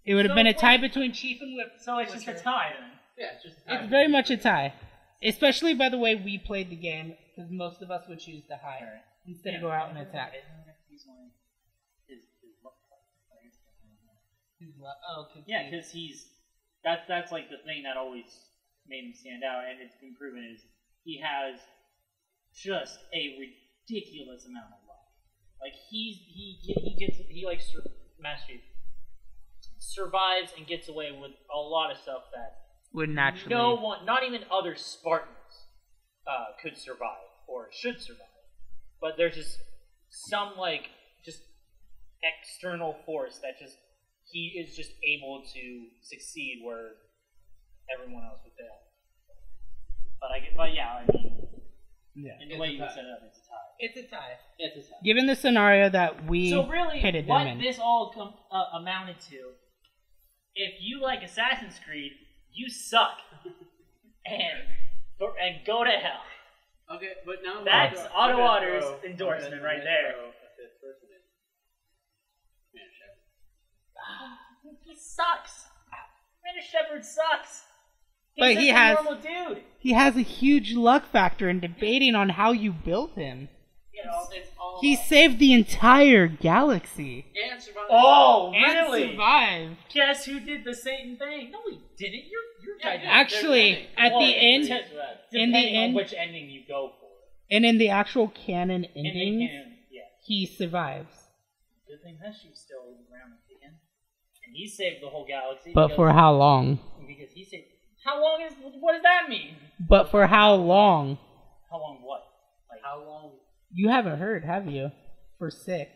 It would have So been a what? tie between Chief and Whip. So it's just a tie then. Yeah, it's just a tie. It's very much a tie, especially by the way we played the game, because most of us would choose to hide Alright. instead of go out and attack. Yeah, because that's like the thing that always made him stand out, and it's been proven is he has just a ridiculous amount of luck. Like Master Chief survives and gets away with a lot of stuff that Would naturally. no one, not even other Spartans, could survive or should survive. But there's just some just external force that he is just able to succeed where everyone else would fail. But yeah, I mean, Yeah. in the way you set it up, it's a tie. It's a tie. It's a tie. Given the scenario that we So really, pitted what them in. this all amounted to, if you like Assassin's Creed, you suck, and go to hell. Okay, but now That's I'm gonna Otto throw- Otter's endorsement I'm right gonna there. throw a fifth person in. Man, Shepard. He sucks. Commander Shepard sucks. He's But just he a has- normal dude. He has a huge luck factor in debating on how you built him. You know, it's all He saved the entire galaxy. and survival. Oh, And really? survived. Guess who did the same thing? No, he didn't. Your guy did. Actually, at Well, the end, Depending on end- which ending you go for. and in the actual canon In the endings, canon, yeah. he survives. Good thing that she's still around again. And he saved the whole galaxy. But for how long? Because he saved. How long is? What does that mean? But for how long? How long? What? Like How long? You haven't heard, have you? For 6.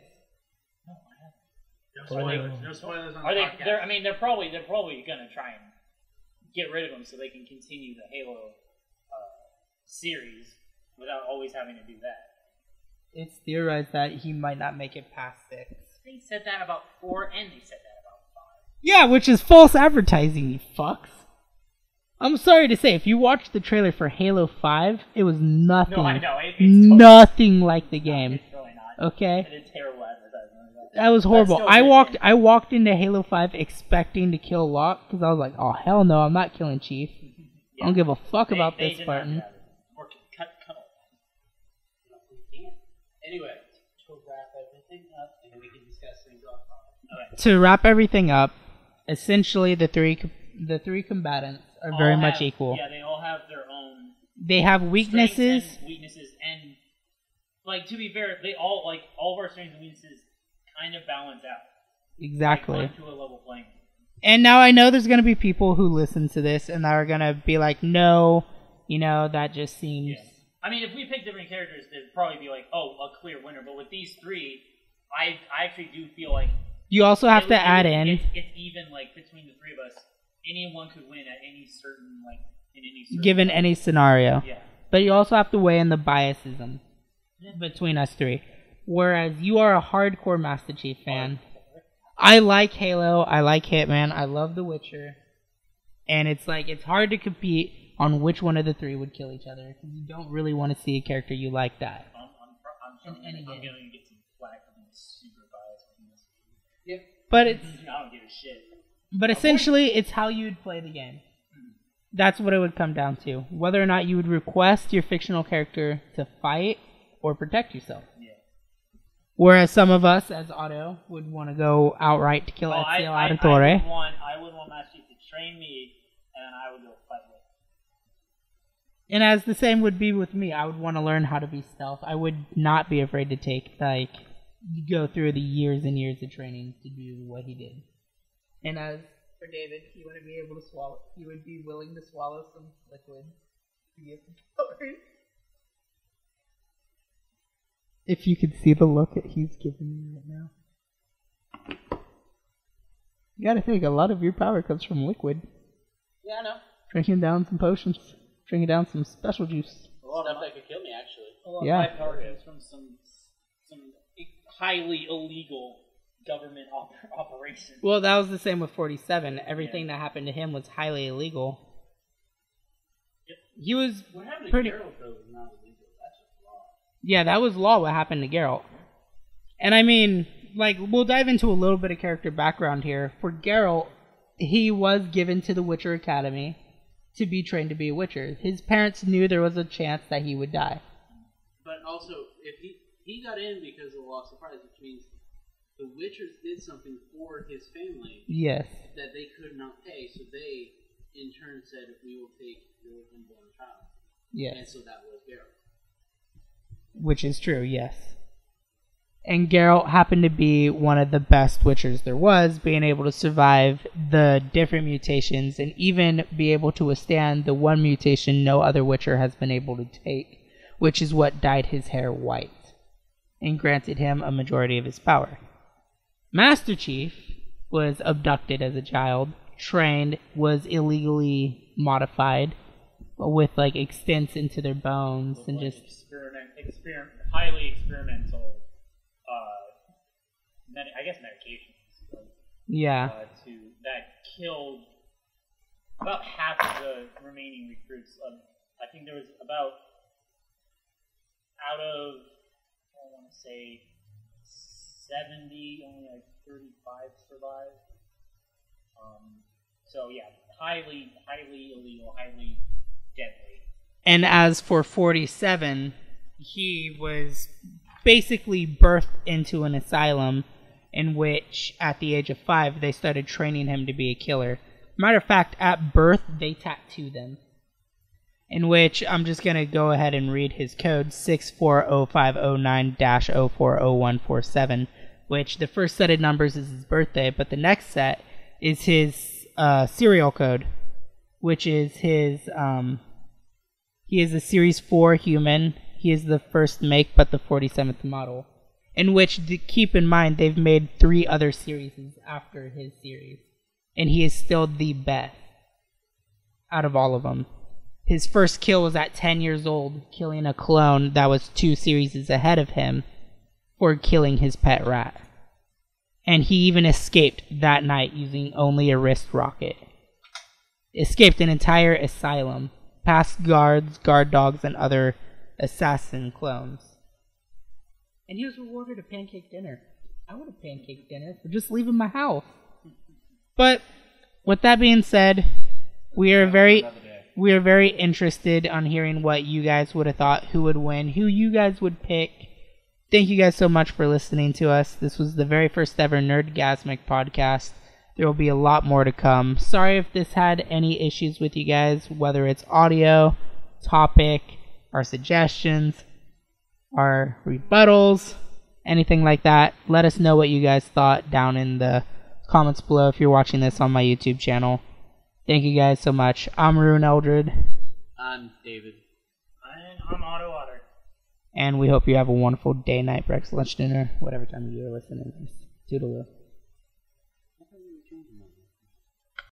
No, I haven't. No spoilers. No spoilers on Are the they? podcast. I mean, they're probably gonna try and get rid of him so they can continue the Halo series without always having to do that. It's theorized that he might not make it past 6. They said that about 4, and they said that about 5. Yeah, which is false advertising, you fucks. I'm sorry to say, if you watched the trailer for Halo 5, it was nothing. No, I know. It's nothing like the game. It's really not. Okay? It is terrible advertising. That was horrible. still I good, walked man. I walked into Halo 5 expecting to kill Locke because I was like, oh hell no, I'm not killing Chief. I don't give a fuck about They this did not Spartan. do that. Or cut off. Anyway, to wrap everything up, and we can discuss things offline. Okay. To wrap everything up, essentially the three combatants are very All much have- equal. Yeah, they all have their own They have weaknesses. strengths and weaknesses, and to be fair, they all all of our strengths and weaknesses kind of balance out. Exactly. Like, onto a level playing. And now I know there's going to be people who listen to this and that are going to be like, no, that just seems... Yeah. I mean, if we pick different characters, they'd probably be like, oh, a clear winner. But with these three, I actually do feel like You also have to add in... It's even between the three of us. Anyone could win at any certain in any certain given any scenario. Yeah. But you also have to weigh in the biasism between us three. Whereas you are a hardcore Master Chief fan. I like Halo. I like Hitman. I love The Witcher. And it's like, it's hard to compete on which one of the three would kill each other, because you don't really want to see a character you like die. I'm going to get some flack for being super biased on this. Yeah. But it's... I don't give a shit. But essentially, it's how you'd play the game. That's what it would come down to. Whether or not you would request your fictional character to fight or protect yourself. Yeah. Whereas some of us, as Otto, would want to go outright to kill Ezio Auditore. I would want Master Chief to train me, and I would go fight with him. And as the same would be with me, I would want to learn how to be stealth. I would not be afraid to go through the years and years of training to do what he did. And as for David, he wouldn't be able to swallow. He would be willing to swallow some liquid to get some colors. If you could see the look that he's giving me right now. You gotta think, a lot of your power comes from liquid. Yeah, I know. Drinking down some potions. Drinking down some special juice. A lot of stuff that could kill me, actually. A lot Yeah. of my power comes from some highly illegal government operation. Well, that was the same with 47. Everything that happened to him was highly illegal. Yep. He was What happened to pretty... Geralt, though, was not illegal. That's just law. Yeah, that was law what happened to Geralt. And I mean, like, we'll dive into a little bit of character background here. For Geralt, he was given to the Witcher Academy to be trained to be a Witcher. His parents knew there was a chance that he would die. But also, if he got in because of the law of surprise, which means the Witchers did something for his family Yes. that they could not pay, so they, in turn, said, we will take your unborn child. Yes. And so that was Geralt. Which is true, yes. And Geralt happened to be one of the best Witchers there was, being able to survive the different mutations and even be able to withstand the one mutation no other Witcher has been able to take, which is what dyed his hair white and granted him a majority of his power. Master Chief was abducted as a child, trained, was illegally modified with like extents into their bones and Like just highly experimental, medications. yeah. That killed about half of the remaining recruits. I think there was about out of I want to say 70, only like 35 survived. So yeah, highly illegal, highly deadly. And as for 47, he was basically birthed into an asylum in which, at the age of 5, they started training him to be a killer. Matter of fact, at birth, they tattooed them. In which, I'm just going to go ahead and read his code, 640509-040147, which the first set of numbers is his birthday, but the next set is his serial code, which is his, he is a Series 4 human. He is the first make, but the 47th model. In which, keep in mind, they've made 3 other series after his series. And he is still the best out of all of them. His first kill was at 10 years old, killing a clone that was 2 series ahead of him for killing his pet rat. And he even escaped that night using only a wrist rocket. Escaped an entire asylum, past guards, guard dogs, and other assassin clones. And he was rewarded a pancake dinner. I want a pancake dinner for just leaving my house. But with that being said, we are very interested on hearing what you guys would have thought, who would win, who you guys would pick. Thank you guys so much for listening to us. This was the very first ever Nerdgazmic podcast. There will be a lot more to come. Sorry if this had any issues with you guys, whether it's audio, topic, our suggestions, our rebuttals, anything like that. Let us know what you guys thought down in the comments below if you're watching this on my YouTube channel. Thank you guys so much. I'm Ryunn Eldred. I'm David. And I'm Otto Otter. And we hope you have a wonderful day, night, breakfast, lunch, dinner, whatever time you are listening to this. Toodaloo.